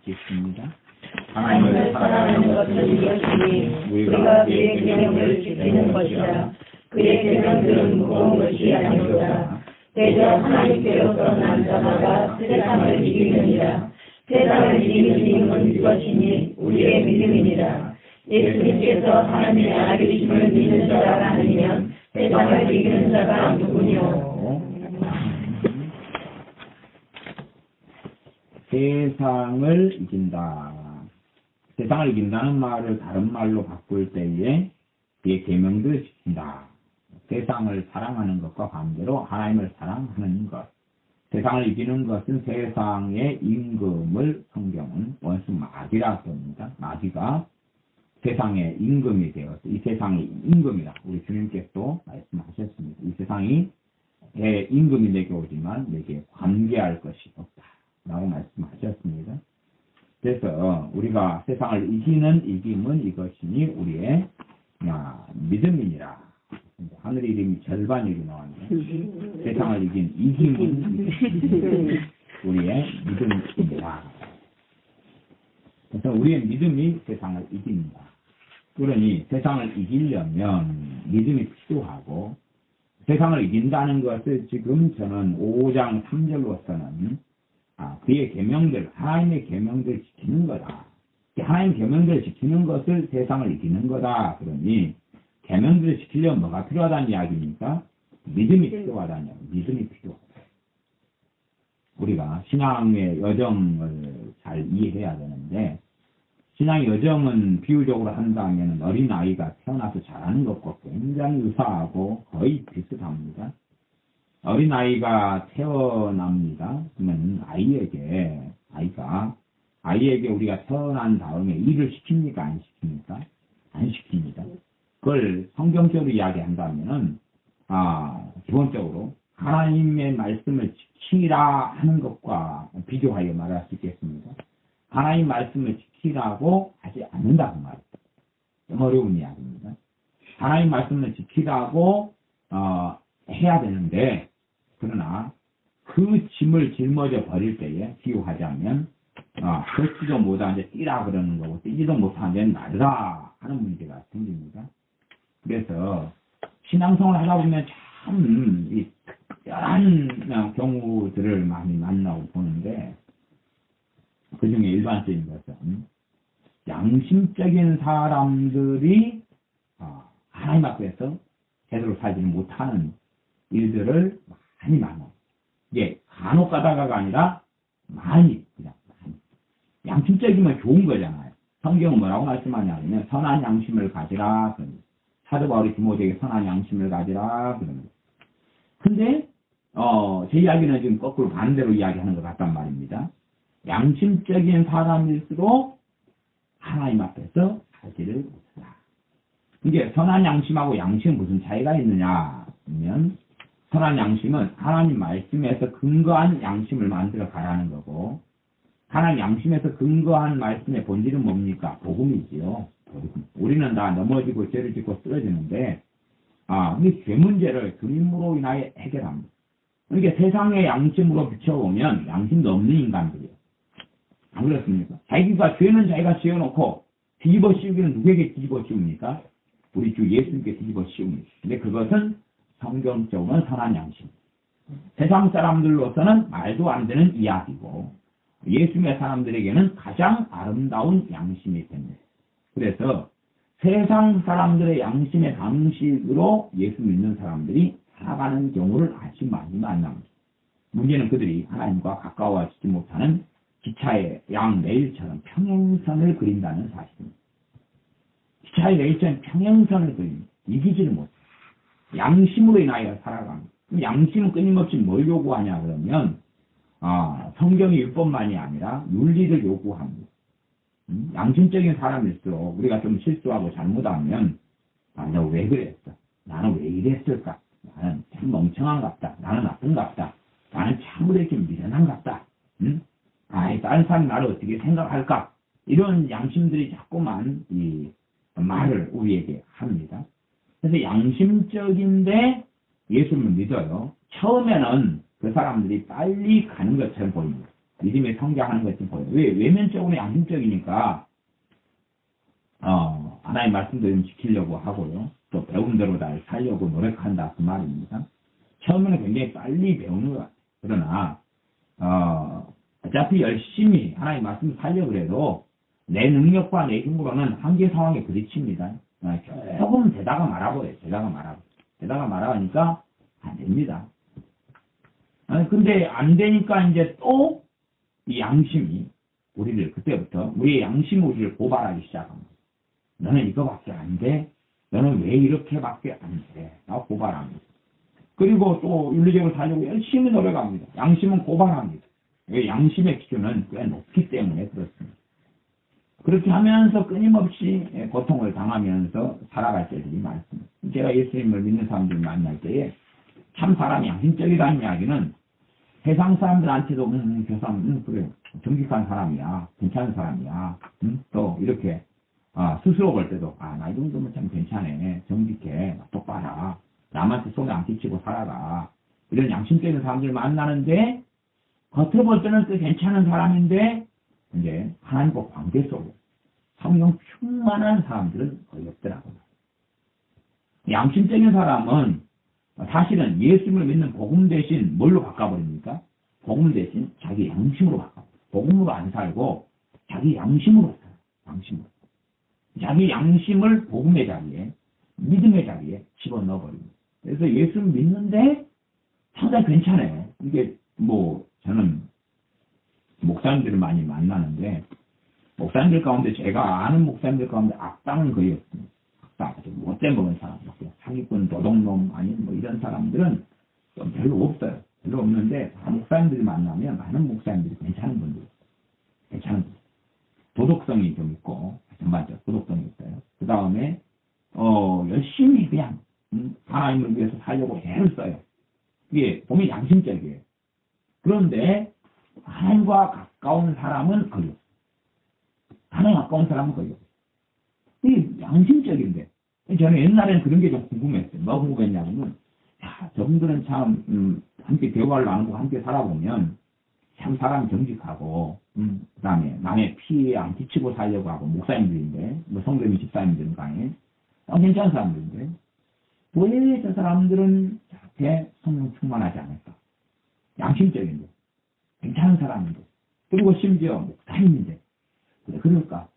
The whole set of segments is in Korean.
같이 있습니다. 하나님을 사랑하는 것은 이것이니 우리가 그의 계명을 지키는 것이라. 그의 계명들은 무거운 것이 아니로다. 대저 하나님께로서 난 자마다 세상을 이기느니라. 세상을 이기는 힘은 이것이니 우리의 믿음이니라. 예수님께서 하나님의 아들이심을 믿는 자가 아니면 세상을 이기는 자가 누구뇨. 세상을 이긴다. 세상을 이긴다는 말을 다른 말로 바꿀 때에 그의 계명들을 지킨다. 세상을 사랑하는 것과 반대로 하나님을 사랑하는 것. 세상을 이기는 것은 세상의 임금을 성경은 원수 마귀라고 합니다. 마귀가 세상의 임금이 되어서 이 세상의 임금이다. 우리 주님께서 말씀하셨습니다. 이 세상이 내 임금이 내게 오지만 내게 관계할 것이 없다. 라고 말씀하셨습니다. 그래서 우리가 세상을 이기는 이김은 이것이니 우리의 믿음이니라. 하늘 이름이 절반 이름이 나왔는데 세상을 이긴 이김은 우리의 믿음이니라. 그래서 우리의 믿음이 세상을 이깁니다. 그러니 세상을 이기려면 믿음이 필요하고 세상을 이긴다는 것을 지금 저는 5장 3절로서는 그의 계명들, 하나님의 계명들을 지키는 거다. 하나님 계명들을 지키는 것을 세상을 이기는 거다. 그러니 계명들을 지키려면 뭐가 필요하다는 이야기입니까? 믿음이 필요하다는 이야기. 믿음이 필요하다. 우리가 신앙의 여정을 잘 이해해야 되는데 신앙의 여정은 비유적으로 한다면 어린아이가 태어나서 자라는 것과 굉장히 유사하고 거의 비슷합니다. 어린아이가 태어납니다. 그러면 아이에게 우리가 태어난 다음에 일을 시킵니까? 안 시킵니까? 안 시킵니다. 그걸 성경적으로 이야기한다면은, 기본적으로 하나님의 말씀을 지키라 하는 것과 비교하여 말할 수 있겠습니다. 하나님 말씀을 지키라고 하지 않는다고 말이에요. 좀 어려운 이야기입니다. 하나님 말씀을 지키라고, 해야 되는데, 그러나 그 짐을 짊어져 버릴 때에 비유하자면 걷지도 못하는데 뛰라 그러는 거고 뛰지도 못하는데 날으라 하는 문제가 생깁니다. 그래서 신앙생활을 하다 보면 참 특별한 경우들을 많이 만나고 보는데 그중에 일반적인 것은 양심적인 사람들이 하나님 앞에서 제대로 살지 못하는 일들을 많이 만나요. 이게 간혹 가다가가 아니라 많이. 양심적이면 좋은 거잖아요. 성경은 뭐라고 말씀하냐면 선한 양심을 가지라. 사도 바울이 디모데에게 선한 양심을 가지라. 근데 제 이야기는 지금 거꾸로 반대로 이야기하는 것 같단 말입니다. 양심적인 사람일수록 하나님 앞에서 살지를 못한다. 이게 선한 양심하고 양심은 무슨 차이가 있느냐 하면 선한 양심은 하나님 말씀에서 근거한 양심을 만들어 가라는 거고 하나님 양심에서 근거한 말씀의 본질은 뭡니까? 복음이지요. 우리는 다 넘어지고 죄를 짓고 쓰러지는데 이 죄 문제를 주님으로 인하여 해결합니다. 그러니까 세상의 양심으로 비춰보면 양심도 없는 인간들이에요. 안 그렇습니까? 자기가 죄는 자기가 지어놓고 뒤집어 씌우기는 누구에게 뒤집어 씌웁니까? 우리 주 예수님께 뒤집어 씌웁니다. 근데 그것은 성경적으로는 선한 양심. 세상 사람들로서는 말도 안 되는 이야기고 예수님의 사람들에게는 가장 아름다운 양심이 됩니다. 그래서 세상 사람들의 양심의 방식으로 예수 믿는 사람들이 살아가는 경우를 아주 많이 만납니다. 문제는 그들이 하나님과 가까워지지 못하는 기차의 양레일처럼 평행선을 그린다는 사실입니다. 기차의 레일처럼 평행선을 그립니다. 이기지를 못해요. 양심으로 인하여 살아갑니다. 양심은 끊임없이 뭘 요구하냐 그러면 성경의 율법만이 아니라 윤리를 요구합니다. 양심적인 사람일수록 우리가 좀 실수하고 잘못하면 너 왜 그랬어? 나는 왜 이랬을까? 나는 참 멍청한갑다. 나는 나쁜갑다. 나는 참으로 이렇게 미련한갑다. 다른 사람이 나를 어떻게 생각할까? 이런 양심들이 자꾸만 이 말을 우리에게 합니다. 그래서 양심적인데 예수님을 믿어요. 처음에는 그 사람들이 빨리 가는 것처럼 보입니다. 믿음이 성장하는 것이 보여요. 왜? 외면적으로 양심적이니까, 하나의 말씀도 좀 지키려고 하고요. 또 배운 대로 잘 살려고 노력한다. 그 말입니다. 처음에는 굉장히 빨리 배우는 것 같아요. 그러나, 어차피 열심히 하나의 말씀을 살려고 해도 내 능력과 내 힘으로는 한계 상황에 부딪힙니다. 조금 되다가 말아버려요. 되다가 말아가니까 안 됩니다. 근데 안 되니까 이제 또 이 양심이 우리를 그때부터 우리의 양심이 우리를 고발하기 시작합니다. 너는 이거밖에 안 돼? 너는 왜 이렇게밖에 안 돼? 라고 고발합니다. 그리고 또 윤리적으로 살려고 열심히 노력합니다. 양심은 고발합니다. 양심의 기준은 꽤 높기 때문에 그렇습니다. 그렇게 하면서 끊임없이 고통을 당하면서 살아갈 때들이 많습니다. 제가 예수님을 믿는 사람들을 만날 때에 참 사람이 양심적이라는 이야기는 세상 사람들한테도 저 사람 그래 정직한 사람이야, 괜찮은 사람이야, 또 이렇게 스스로 볼 때도 나 이 정도면 참 괜찮네, 정직해, 똑바라, 남한테 속에 안 끼치고 살아가, 이런 양심적인 사람들 만나는데 겉으로 볼 때는 또 괜찮은 사람인데 이제 하나님과 관계 속에 성령 충만한 사람들은 거의 없더라고요. 양심적인 사람은 사실은 예수님을 믿는 복음 대신 뭘로 바꿔버립니까? 복음 대신 자기 양심으로 바꿔버려요. 복음으로 안 살고 자기 양심으로 살아요. 양심으로. 자기 양심을 복음의 자리에, 믿음의 자리에 집어넣어버립니다. 그래서 예수를 믿는데 상당히 괜찮아요. 이게 저는 목사님들을 많이 만나는데 목사님들 가운데 제가 아는 목사님들 가운데 악당은 거의 없습니다. 아주 못돼 먹은 사람, 사기꾼, 도둑놈, 아니면 이런 사람들은 좀 별로 없어요. 별로 없는데, 목사님들이 만나면 많은 목사님들이 괜찮은 분들, 도덕성이 좀 있고, 전반적으로 도덕성이 있어요. 그 다음에, 열심히 그냥, 하나님을 위해서 살려고 애를 써요. 이게 보면 양심적이에요. 그런데, 하나님과 가까운 사람은 거의 없어요. 하나님과 가까운 사람은 거의 없어요. 이게 양심적인데, 저는 옛날에는 그런 게 좀 궁금했어요. 뭐 궁금했냐면, 저분들은 참, 함께 대화를 나누고 함께 살아보면, 참 사람이 정직하고, 그 다음에 남의 피해 안 끼치고 살려고 하고, 목사님들인데, 성도님 집사님들은 간에, 괜찮은 사람들인데, 왜 저 사람들은 저렇게 성령 충만하지 않을까? 양심적인데, 괜찮은 사람인데, 그리고 심지어 목사님인데, 그럴까?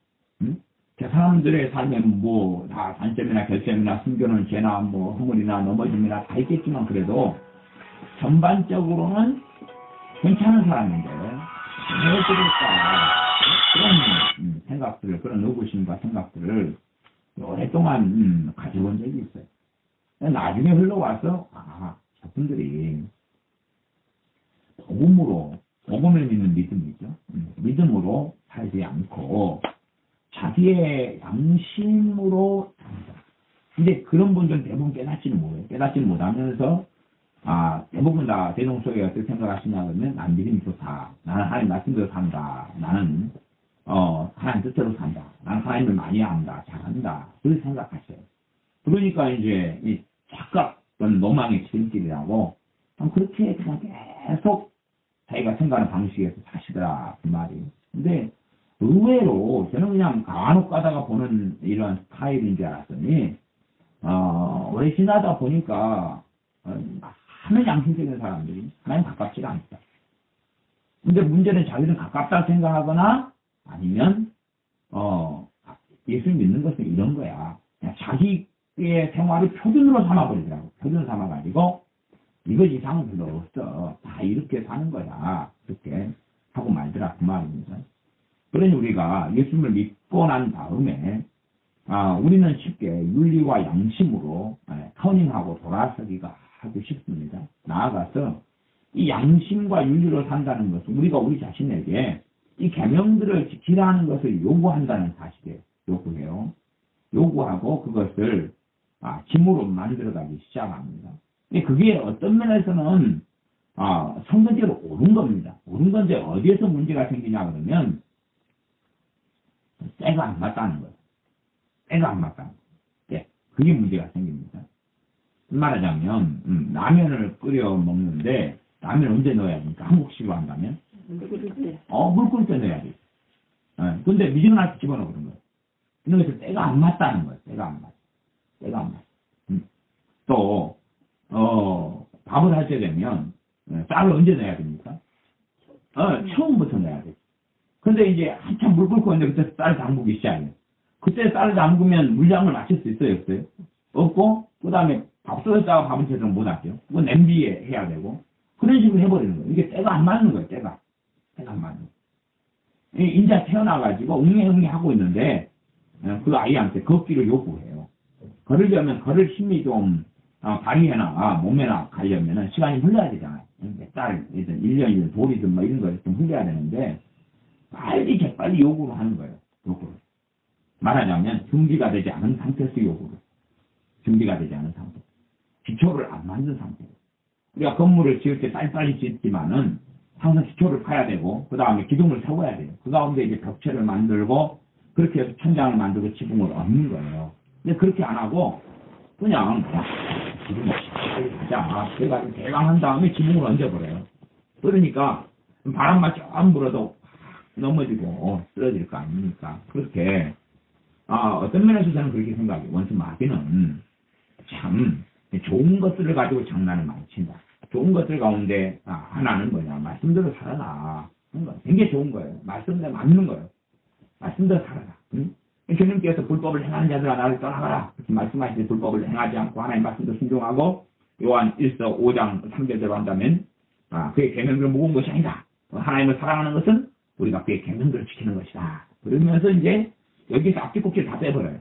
그 사람들의 삶에 다 단점이나 결점이나 숨겨놓은 죄나 허물이나 넘어짐이나 다 있겠지만 그래도 전반적으로는 괜찮은 사람인데 왜 그럴까? 그런 생각들을, 그런 의구심과 생각들을 오랫동안 가지고 온 적이 있어요. 나중에 흘러와서 저분들이 복음을 믿는 믿음이죠. 믿음으로 살지 않고 자기의 양심으로 산다. 근데 그런 분들은 대부분 깨닫지는 못해요. 깨닫지는 못하면서, 대부분 다 대동소에 어떻게 생각하시냐 그러면, 난 믿음이 좋다. 나는 하나님 말씀대로 산다. 나는, 하나님 뜻대로 산다. 나는 하나님을 많이 한다. 잘한다. 그렇게 생각하셔요. 그러니까 이제, 이 착각, 그런 노망의 지름길이라고, 그렇게 그냥 계속 자기가 생각하는 방식에서 사시더라. 그 말이. 근데, 의외로 저는 그냥 간혹 가다가 보는 이런 스타일인 줄 알았더니 오래 지나다 보니까 많은 양심적인 사람들이 하나님 가깝지가 않다. 근데 문제는 자기는 가깝다 생각하거나 아니면 예수를 믿는 것은 이런 거야. 그냥 자기의 생활을 표준으로 삼아버리더라고. 표준으로 삼아가지고 이것 이상은 별로 없어. 다 이렇게 사는 거야. 그렇게 하고 말더라. 그 말입니다. 그러니 우리가 예수님을 믿고 난 다음에 우리는 쉽게 윤리와 양심으로 터닝하고 돌아서기가 하고 싶습니다. 나아가서 이 양심과 윤리로 산다는 것은 우리가 우리 자신에게 이 계명들을 지키라는 것을 요구한다는 사실에 요구해요. 요구하고 그것을 짐으로 만들어가기 시작합니다. 그게 어떤 면에서는 성경적으로 옳은 겁니다. 옳은 건데 어디에서 문제가 생기냐 그러면 때가 안 맞다는 거예요. 때가 안 맞다는 거예요. 그게 문제가 생깁니다. 말하자면 라면을 끓여 먹는데 라면 언제 넣어야 됩니까? 한국식으로 한다면 물 끓을 때 넣어야 돼. 근데 미지근할 때 집어넣어 그런 거예요. 그래서 때가 안 맞다는 거예요. 때가 안 맞아. 때가 안 맞아. 또, 밥을 할 때 되면, 쌀을 언제 넣어야 됩니까? 처음부터 넣어야 돼. 근데 이제 한참 물 끓고 있는데 그때 쌀 담그기 시작해요. 그때 쌀을 담그면 물량을 맞출 수 있어요, 없어요? 없고, 그 다음에 밥솥에다가 밥을 제대로 못 하죠. 그건 냄비에 해야 되고. 그런 식으로 해버리는 거예요. 이게 때가 안 맞는 거예요, 때가. 때가 안 맞는 거예요. 인자 태어나가지고 웅해웅해 하고 있는데, 그 아이한테 걷기를 요구해요. 걸으려면 걸을 힘이 좀, 다리에나, 몸에나 가려면은 시간이 흘러야 되잖아요. 몇 달, 1년이든 돌이든 뭐 이런 거 좀 흘러야 되는데, 빨리 요구를 하는 거예요. 요구를. 말하자면, 준비가 되지 않은 상태에서 요구를. 준비가 되지 않은 상태. 기초를 안 만든 상태. 우리가 건물을 지을 때 빨리빨리 짓지만은, 항상 기초를 파야 되고, 그 다음에 기둥을 세워야 돼요. 그 가운데 이제 벽체를 만들고, 그렇게 해서 천장을 만들고 지붕을 얹는 거예요. 근데 그렇게 안 하고, 그냥, 지붕 빨리 하자. 그래가지고 대강 한 다음에 지붕을 얹어버려요. 그러니까, 바람만 좀 불어도 넘어지고 쓰러질 거 아닙니까? 그렇게, 어떤 면에서 저는 그렇게 생각해요. 원수 마귀는 참 좋은 것들을 가지고 장난을 많이 친다. 좋은 것들 가운데 하나는 뭐냐. 말씀대로 살아라. 굉장히 좋은 거예요. 말씀대로 맞는 거예요. 말씀대로 살아라. 응? 주님께서 불법을 행하는 자들아 나를 떠나가라. 그렇게 말씀하시되 불법을 행하지 않고 하나님 말씀도 순종하고 요한 1서 5장 3절대로 한다면 그의 계명들을 모은 것이 아니다. 하나님을 사랑하는 것은 우리가 그의 계명들을 지키는 것이다. 그러면서 이제 여기서 앞뒤꼭지를 다 빼버려요.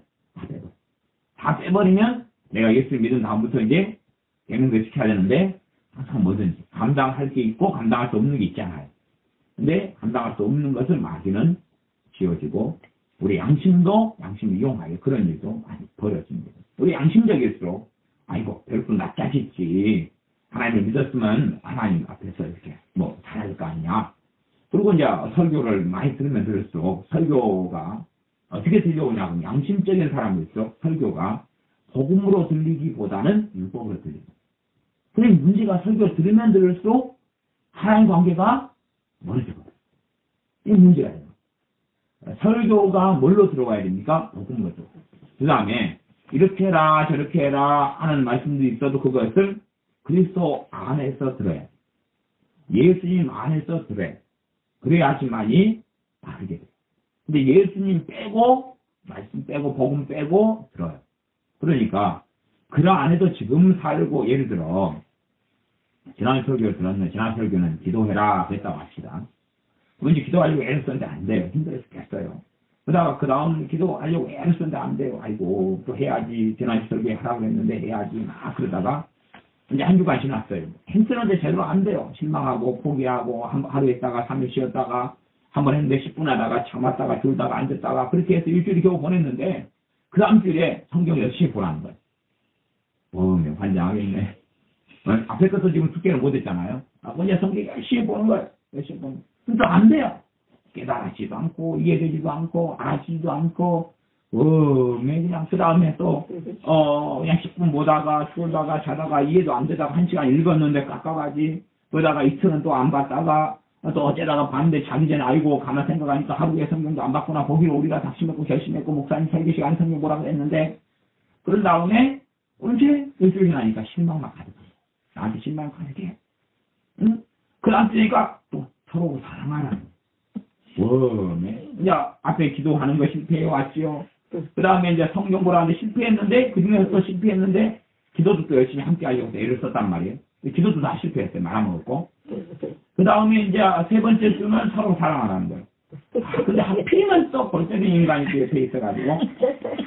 다 빼버리면 내가 예수를 믿은 다음부터 이제 계명들을 지켜야 되는데 항상 뭐든지 감당할 게 있고 감당할 수 없는 게 있잖아요. 근데 감당할 수 없는 것을 마귀는 지어지고 우리 양심도 양심을 이용하여 그런 일도 많이 벌어집니다. 우리 양심적일수록 아이고 별거 낫자짓지 하나님을 믿었으면 하나님 앞에서 이렇게 뭐 잘할 거 아니냐. 그리고 이제 설교를 많이 들으면 들을수록 설교가 어떻게 들려오냐면 양심적인 사람일수록 설교가 복음으로 들리기보다는 율법으로 들립니다. 그럼 문제가 설교 들으면 들을수록 하나님 관계가 멀어져요. 이 문제가 돼요. 설교가 뭘로 들어가야 됩니까? 복음으로 들어가요. 그 다음에 이렇게 해라 저렇게 해라 하는 말씀도 있어도 그것을 그리스도 안에서 들어야 돼요. 예수님 안에서 들어야 돼요. 그래야지만이 바르게 돼요. 근데 예수님 빼고 말씀 빼고 복음 빼고 들어요. 그러니까 그 안에도 지금 살고 예를 들어 지난 설교를 들었는데 지난 설교는 기도해라 그랬다고 합시다. 왠지 기도하려고 애를 썼는데 안 돼요. 힘들어 죽겠어요. 그러다가 그 다음 기도하려고 애를 썼는데 안 돼요. 아이고 또 해야지. 지난 설교에 하라고 했는데 해야지. 막 그러다가 이제 한 주간 지났어요. 힘쓰는데 제대로 안 돼요. 실망하고 포기하고 하루 있다가 3일 쉬었다가 한 번 했는데 10분 하다가 참았다가 졸다가 앉았다가 그렇게 해서 일주일이 겨우 보냈는데 그 다음 주에 성경 열심히 보라는 거예요. 보면 환장하겠네. 앞에 것도 지금 숙제를 못했잖아요. 그냥 성경 열심히 보는 거예요. 열심히 보는 거예요. 근데 안 돼요. 깨달았지도 않고 이해되지도 않고 알지도 않고 그냥 그 다음에 또 그냥 10분 보다가 졸다가 자다가 이해도 안 되다가 1시간 읽었는데 깎아가지. 그러다가 이틀은 또 안 봤다가 또 어쩌다가 봤는데 자기 전에 아이고 가만 생각하니까 하루에 성경도 안 봤구나. 보기로 우리가 작심했고 결심했고 목사님 설교 시간에 성경 보라고 했는데 그런 다음에 언제 일주일 지나니까 실망만 가득해. 나한테 실망 가득해. 응? 그 다음 주니까 또 서로 사랑하라는 이제 앞에 기도하는 거 실패해 왔지요. 그 다음에 이제 성경 보라는데 실패했는데 그 중에서 또 실패했는데 기도도 또 열심히 함께 하려고 애를 썼단 말이에요. 기도도 다 실패했어요. 말아먹었고. 그 다음에 이제 세 번째 주는 서로 사랑하라는 거예요. 근데 하필이면 또 벌써는 인간이 그 옆에 있어가지고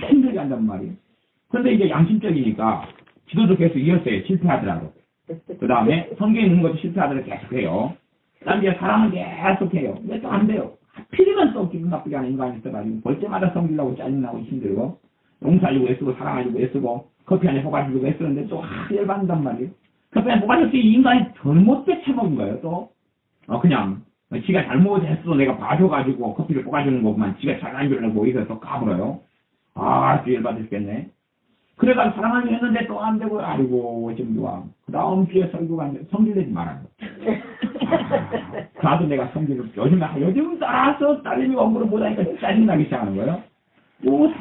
힘들게 한단 말이에요. 근데 이제 양심적이니까 기도도 계속 이었어요. 실패하더라도. 그 다음에 성경에 있는 것도 실패하더라도 계속해요. 그 다음에 이제 사랑을 계속해요. 근데 또 안 돼요. 하필이면 또 기분 나쁘게 하는 인간이 있어가지고 볼 때마다 성질나고 짜증나고 힘들고 용서하려고 애쓰고 사랑하려고 애쓰고 커피 한잔 뽑아주려고 애쓰는데 또 열받는단 말이에요. 커피 한잔 뽑아줬더니 이 인간이 잘못돼 처먹은 거예요. 또 그냥 지가 잘못했어 내가 봐줘가지고 커피를 뽑아주는 것만 지가 잘안 주려고 여기서 또 까불어요. 아주 열받으시겠네. 그래가지고 사랑하려고 했는데 또 안 되고 아이고 좀 좋아. 그 다음 주에 설교가 성질내지 말아요. 나도 내가 성질을 요즘 따라서 딸내미 원고를 못하니까 짜증나기 시작하는 거예요.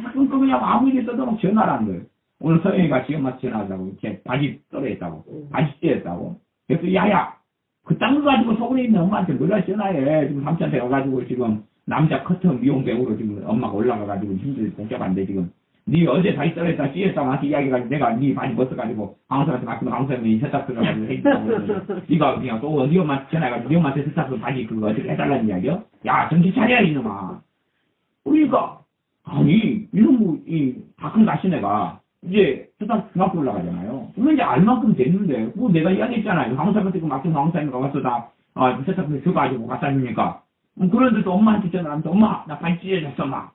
가끔 그냥 아무 일 있어도 막 전화를 하는 거예요. 오늘 서영이가 지엄마한테 전화하자고, 이렇게 바지 떨어졌다고, 바지 찢었다고. 그래서, 야야, 그딴 거 가지고 서울에 있는 엄마한테 뭐라 전화해. 지금 삼촌한테 가가지고 지금 남자 커터 미용 배우로 지금 엄마가 올라가가지고 힘들게 복잡한데 지금. 네 어제 바지 떨어졌다, 찢었다고 한테 이야기해가지고 내가 네 바지 벗어가지고 방송한테 맡기면 방송이 세탁 들어가지고 해주고. 네가 그냥 또 네 엄마한테 전화해가지고 네 엄마한테 세탁 바지 그거 어떻게 해달라는 이야기야? 야, 정신 차려야 이놈아. 그러니까. 아니, 이놈, 박근 가시네가, 이제, 세상 중학교 올라가잖아요. 그러면 이제 알만큼 됐는데, 뭐 내가 이야기했잖아요. 강사한테 그 막힌 강사님가 와서 다, 세탁소 줘가지고 갖다 주니까. 그런데도 엄마한테 전화하면서, 엄마, 나 반지 찢어졌어, 막.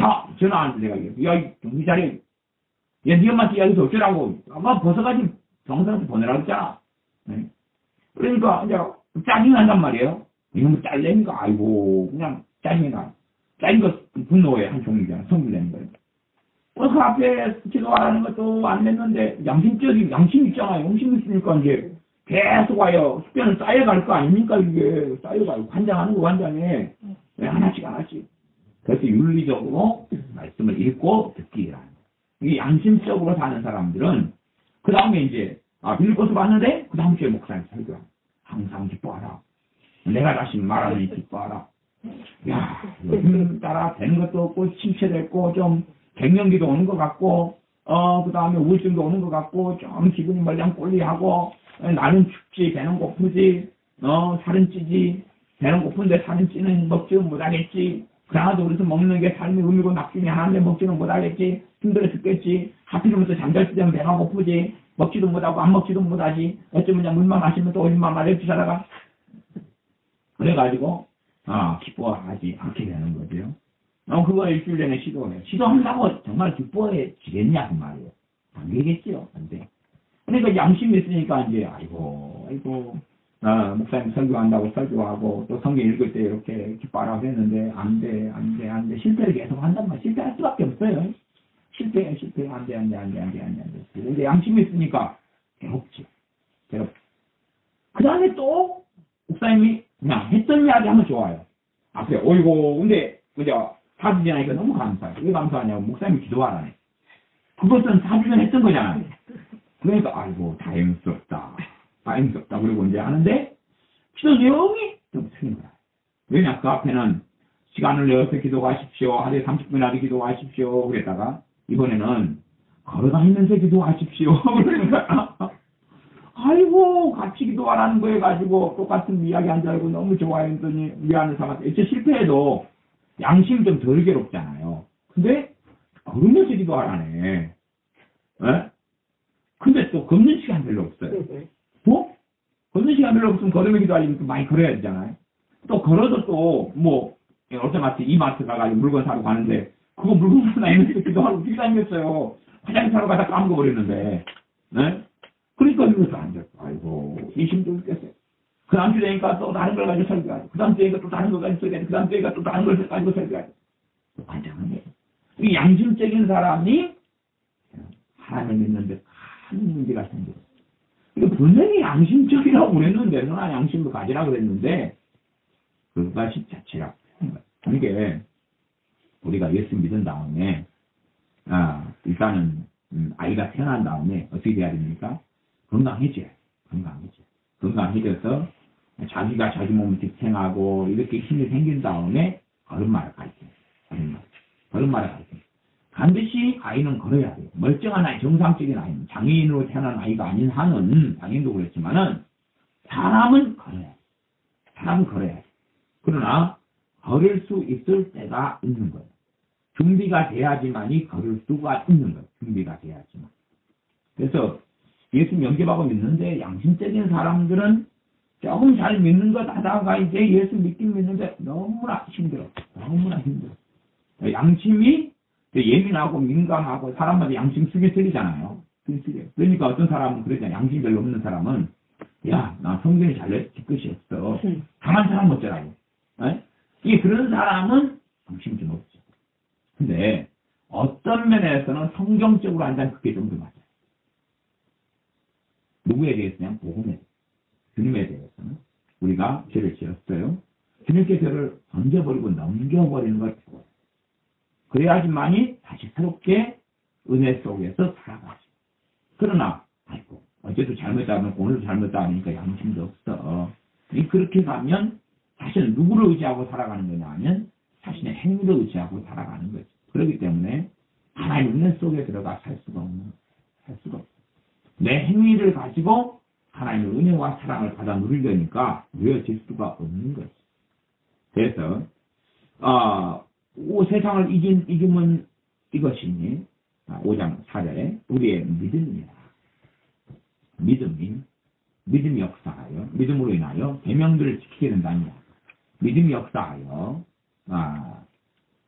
야, 전화하는데 내가, 야, 정신 차려. 야, 니 엄마한테 이야기해서 어쩌라고. 엄마 벗어가지고 정사한테 보내라고 했잖아. 네? 그러니까, 이제, 짜증이 난단 말이에요. 이놈의 딸내미가, 아이고, 그냥 짜증이 나. 짜인 것, 분노의 한 종류잖아. 성질 내는 거예요. 그 앞에 기도하라는 것도 안 냈는데, 양심 있잖아요. 양심 있으니까 이제 계속 와요. 숙제는 쌓여갈 거 아닙니까, 이게. 쌓여가요. 관장하는 거 관장에. 하나씩 하나씩. 그래서 윤리적으로 말씀을 읽고 듣기라는 거예요. 이게 양심적으로 사는 사람들은, 그 다음에 이제, 빌릴 것을 봤는데, 그 다음 주에 목사님 설교. 항상 기뻐하라. 내가 다시 말하니 기뻐하라. 야, 요즘 따라 되는 것도 없고, 침체도 있고, 좀, 갱년기도 오는 것 같고, 그 다음에 우울증도 오는 것 같고, 좀 기분이 말랑 꼴리하고, 나는 춥지, 배는 고프지, 살은 찌지, 배는 고픈데 살은 찌는 먹지는 못하겠지, 그나마도 그래서 먹는 게 삶의 의미고 낙심이 하나인데 먹지는 못하겠지, 힘들어 죽겠지, 하필이면서 잠잘 때 되면 배가 고프지, 먹지도 못하고 안 먹지도 못하지, 어쩌면 그냥 물만 마시면 또 얼마나 말했지 살아가. 그래가지고, 기뻐하지 않게 되는 거죠. 그거 일주일 전에 시도해요. 시도한다고 정말 기뻐해지겠냐, 그 말이에요. 안 되겠지요, 안 돼. 그러니까 양심이 있으니까 이제, 아이고, 목사님 설교한다고 설교하고, 또 성경 읽을 때 이렇게 기뻐하라고 했는데, 안 돼. 실패를 계속 한단 말이에요. 실패할 수밖에 없어요. 실패, 안 돼. 근데 양심이 있으니까, 괴롭지. 그 다음에 또, 목사님이 그냥 했던 이야기 하면 좋아요. 그래, 어이고, 근데, 그죠? 4주 전이니까 너무 감사해요. 왜 감사하냐고, 목사님이 기도하라네. 그것은 4주 전에 했던 거잖아요. 그러니까, 아이고, 다행스럽다. 그리고 이제 하는데, 기도 내용이 좀 틀린 거야. 왜냐, 그 앞에는 시간을 내어서 기도하십시오. 하루에 30분이라도 기도하십시오. 그랬다가, 이번에는 걸어다니면서 기도하십시오. 그러니까, 아이고, 같이 기도하라는 거에 가지고 똑같은 이야기 한 줄 알고 너무 좋아했더니 미안한 사람. 이제 실패해도 양심 좀 덜 괴롭잖아요. 근데 걸으면서 기도하라네. 에? 근데 또 걷는 시간 별로 없어요. 뭐? 걷는 시간 별로 없으면 걸으면 기도하려면 많이 걸어야 되잖아요. 또 걸어도 또 뭐 롯데마트, 이마트 가가지고 물건 사러 가는데 그거 물건 사러 다니면서 기도하고 어떻게 다니겠어요. 화장실 사러 가다 까먹어버리는데. 네? 그러니까 이것도 안 돼. 아이고, 이 힘도 있겠어요. 그 다음 주에 되니까 또 다른 걸 가지고 설교하고, 그 다음 주에 되니까 또 다른 걸 가지고 설교하고, 그 다음 주에 되니까 또 다른 걸 가지고 설교하고. 관장한 거예요. 이 양심적인 사람이 하나님을 믿는데 큰 문제가 생겨요. 이거 분명히 양심적이라고 그랬는데, 선한 양심을 가지라고 그랬는데, 그것이 자체라고 하는 거예요. 이게, 우리가 예수 믿은 다음에, 일단은, 아이가 태어난 다음에 어떻게 돼야 됩니까? 건강해져요. 건강해져서 자기가 자기 몸을 지탱하고 이렇게 힘이 생긴 다음에 걸음마를 가르쳐요. 걸음마를 가르쳐요. 반드시 아이는 걸어야 돼요. 멀쩡한 아이, 정상적인 아이는 장애인으로 태어난 아이가 아닌 한은 장애인도 그렇지만은 사람은 걸어야 돼. 그러나 걸을 수 있을 때가 있는 거예요. 준비가 돼야지만이 걸을 수가 있는 거예요. 준비가 돼야지만. 그래서 예수 영접하고 믿는데 양심적인 사람들은 조금 잘 믿는 것 하다가 이제 예수 믿긴 믿는데 너무나 힘들어. 양심이 예민하고 민감하고 사람마다 양심 수준이 틀리잖아요. 그러니까 어떤 사람은 그러잖아요. 양심이 별로 없는 사람은 야, 나 성경이 잘 뒤끝이 없어. 강한 사람 어쩌라고. 이게 그런 사람은 양심이 좀 없죠. 근데 어떤 면에서는 성경적으로 한다면 그게 좀 더 맞아요. 누구에 대해서냐? 복음에 대해서. 주님에 대해서는. 우리가 죄를 지었어요. 주님께 죄를 던져버리고 넘겨버리는 걸 배워요. 그래야지만이 다시 새롭게 은혜 속에서 살아가지. 그러나 아이고 어제도 잘못하면 오늘도 잘못하니까 양심도 없어. 그렇게 가면 자신은 누구를 의지하고 살아가는 거냐 하면 자신의 행위를 의지하고 살아가는 거지. 그렇기 때문에 하나님 은혜 속에 들어가 살 수가 없어. 내 행위를 가지고 하나님의 은혜와 사랑을 받아 누리려니까 누려질 수가 없는 거지. 그래서 세상을 이기면 이것이니 5장 4절에 우리의 믿음입니다. 믿음이 역사하여 믿음으로 인하여 계명들을 지키게 된다니요. 믿음이 역사하여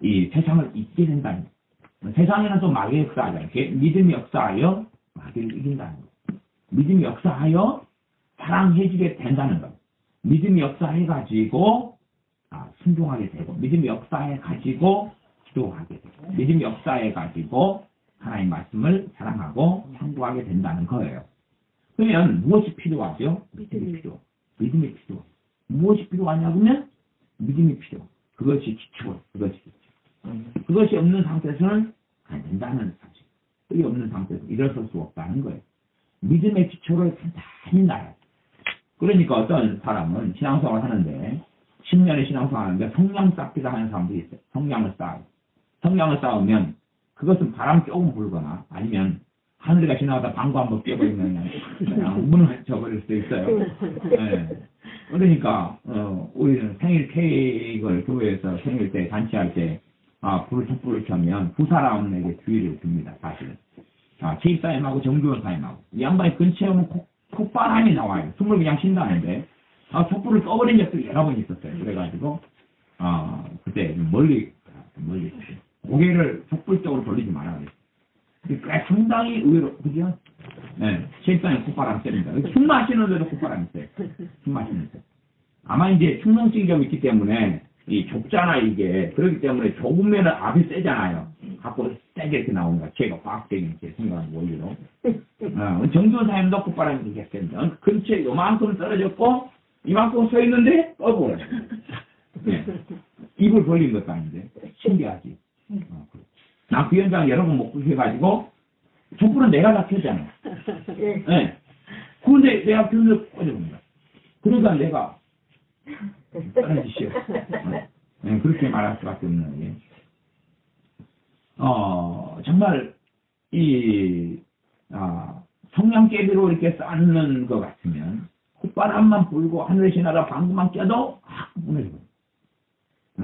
이 세상을 이기게 된다니요. 세상에는 또 마귀의 역사하잖아요. 믿음이 역사하여 마귀를 이긴다는 것. 믿음이 역사하여 사랑해지게 된다는 것. 믿음이 역사해가지고 순종하게 되고, 믿음이 역사해가지고 기도하게 되고, 믿음이 역사해가지고 하나님 말씀을 사랑하고 상고하게 된다는 거예요. 그러면 무엇이 필요하죠? 믿음이 필요. 무엇이 필요하냐면 믿음이 필요. 그것이 기초. 그것이 없는 상태에서는 안 된다는 사실. 그게 없는 상태에서 일어설 수 없다는 거예요. 믿음의 기초를 단단히 놔야. 그러니까 어떤 사람은 신앙생활을 하는데 10년의 신앙생활을 하는데 성냥 쌓기도 하는 사람들이 있어요. 성냥을 쌓아요. 성냥을 쌓으면 그것은 바람 조금 불거나 아니면 하늘이가 지나가다 방구 한번 껴버리면 그냥 문을 져버릴 수도 있어요. 네. 그러니까 우리는 생일 케이크를 교회에서 생일 때 잔치할 때 촛불을 켜면 두 사람에게 주의를 줍니다. 사실은. 제입사님하고 정주원사님하고 이 양반이 근처에 오면 콧바람이 나와요. 숨을 그냥 쉰다는데 촛불을 꺼버린 적도 여러 번 있었어요. 그래가지고 그때 멀리 고개를 촛불 쪽으로 돌리지 말아야 돼요. 그러니까 상당히 의외로 그죠? 네, 제입사님 콧바람 쐬니다. 숨 마시는데도 콧바람이 쐬요. 숨 마시는데. 아마 이제 충동증이 좀 있기 때문에 이 좁잖아 이게. 그렇기 때문에 좁으면 압이 세잖아요. 갖고 세게 이렇게 나오는 거야. 제가 과학적인 제 생각은 원리로. 정조사님도 콧바람이 되게 센데 근처에 요만큼 떨어졌고 이만큼 서 있는데 꺼버려. 네. 입을 벌린 것도 아닌데 신기하지. 나 그 현장 여러 번 목격해가지고 촛불은 내가 다 켰잖아. 네. 그런데 내가 켰는데 꺼져본 거야. 그러니까 내가 다른 짓이요. 네, 그렇게 말할 수밖에 없는 게. 정말 성냥개비로 이렇게 쌓는 것 같으면 콧바람만 불고 하늘에 지나다 방구만 껴도 무너지고.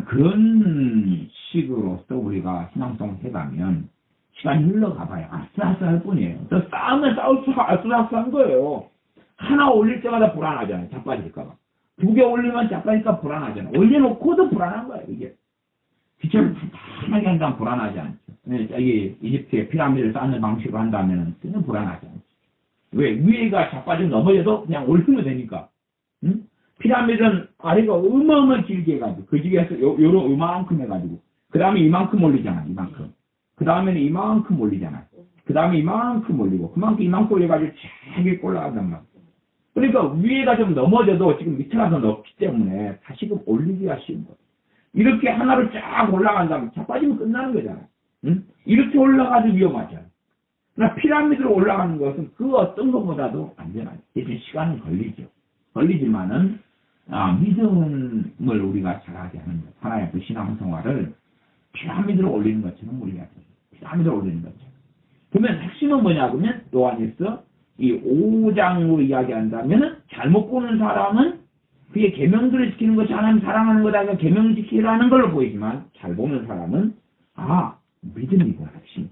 그런 식으로서 우리가 신앙생활을 해가면 시간이 흘러가봐요. 아슬아슬할 뿐이에요. 또 싸우면 싸울수록 아슬아슬한 거예요. 하나 올릴 때마다 불안하잖아요. 자빠질까봐. 2개 올리면 자빠질까 불안하잖아요. 올려놓고도 불안한 거예요. 이게. 기초를 단단하게 한다면 불안하지 않죠. 이게 이집트에 피라미드를 쌓는 방식으로 한다면 전혀 불안하지 않죠. 왜? 위에가 자빠지면 넘어져도 그냥 올리면 되니까. 응? 피라미드는 아래가 어마어마하게 길게 해가지고 그 중에서 요런 이만큼 해가지고 그 다음에 이만큼 올리잖아. 이만큼. 그 다음에는 이만큼 올리잖아. 그 다음에 이만큼 올리고 그만큼 이만큼 올려가지고 쫙 올라간단 말이야. 그러니까 위에가 좀 넘어져도 지금 밑에가 더 높기 때문에 다시금 올리기가 쉬운 거예요. 이렇게 하나로 쫙 올라간다면 자빠지면 끝나는 거잖아요. 응? 이렇게 올라가도 위험하잖아요. 그러나 피라미드로 올라가는 것은 그 어떤 것보다도 안전하죠. 대신 시간은 걸리지만은 믿음을 우리가 잘하게 하는 것. 하나의 그 신앙생활을 피라미드로 올리는 것처럼 우리가 피라미드로 올리는 것처럼. 그러면 핵심은 뭐냐 그러면 요한일서 이 5장으로 이야기한다면은 잘못 보는 사람은 그의 계명들을 지키는 것이 하나님 사랑하는 거다. 계명을 지키라는 걸로 보이지만 잘 보는 사람은 믿음이구나 핵심.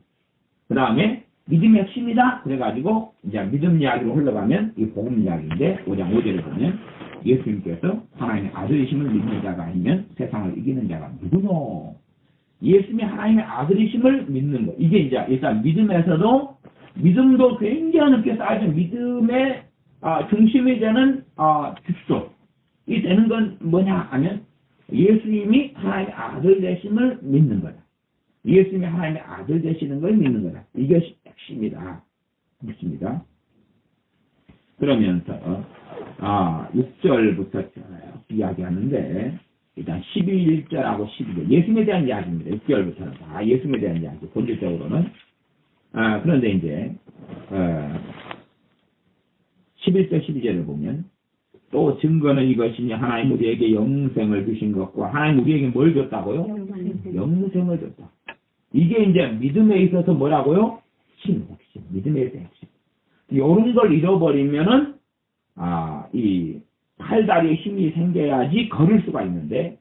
그 다음에 믿음이 핵심이다. 그래가지고 이제 믿음 이야기로 흘러가면 이 복음 이야기인데 5장 5절에 보면 예수님께서 하나님의 아들이심을 믿는 자가 아니면 세상을 이기는 자가 누구노? 예수님이 하나님의 아들이심을 믿는 것. 이게 이제 일단 믿음도 굉장히 높게 쌓여진 믿음의 중심이 되는 주소. 이 되는 건 뭐냐 하면 예수님이 하나님의 아들 되심을 믿는 거다. 예수님이 하나님의 아들 되시는 걸 믿는 거다. 이것이 핵심이다. 믿습니다. 그러면서 6절부터 이야기하는데, 일단 11절하고 12절. 예수님에 대한 이야기입니다. 6절부터는 다 예수님에 대한 이야기. 본질적으로는. 그런데 이제, 11절, 12절을 보면, 또 증거는 이것이니 하나님 우리에게 영생을 주신 것과 하나님 우리에게 뭘 줬다고요? 영생을 줬다. 이게 이제 믿음에 있어서 뭐라고요? 핵심. 믿음에 대한 핵심. 이런 걸 잃어버리면은, 이 팔다리에 힘이 생겨야지 걸을 수가 있는데,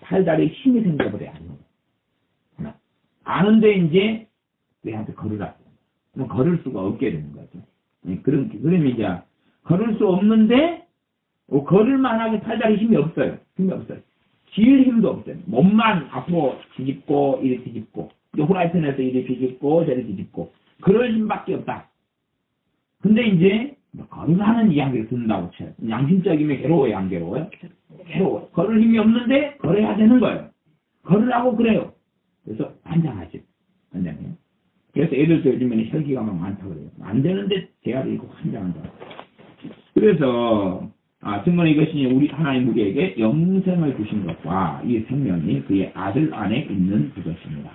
팔다리에 힘이 생겨버려야 하는 거예요. 아는데 이제, 내한테 걸으라. 그럼 걸을 수가 없게 되는 거죠. 그러면 이제, 걸을 수 없는데, 걸을 만하게 팔다리 힘이 없어요. 질 힘도 없어요. 몸만 앞으로 뒤집고, 이리 뒤집고, 후라이팬에서 이리 뒤집고, 저리 뒤집고, 그럴 힘밖에 없다. 근데 이제, 걸으라는 이야기를 듣는다고 쳐요. 양심적이면 괴로워요, 안 괴로워요? 괴로워요. 걸을 힘이 없는데, 걸어야 되는 거예요. 걸으라고 그래요. 그래서, 환장하죠. 환장해요. 그래서 애들도 요즘에는 혈기가 막 많다고 그래요. 안 되는데, 대화를 읽고 환장한다. 그래서, 증거는 이것이 우리 하나님 우리에게 영생을 주신 것과 이 생명이 그의 아들 안에 있는 그것입니다.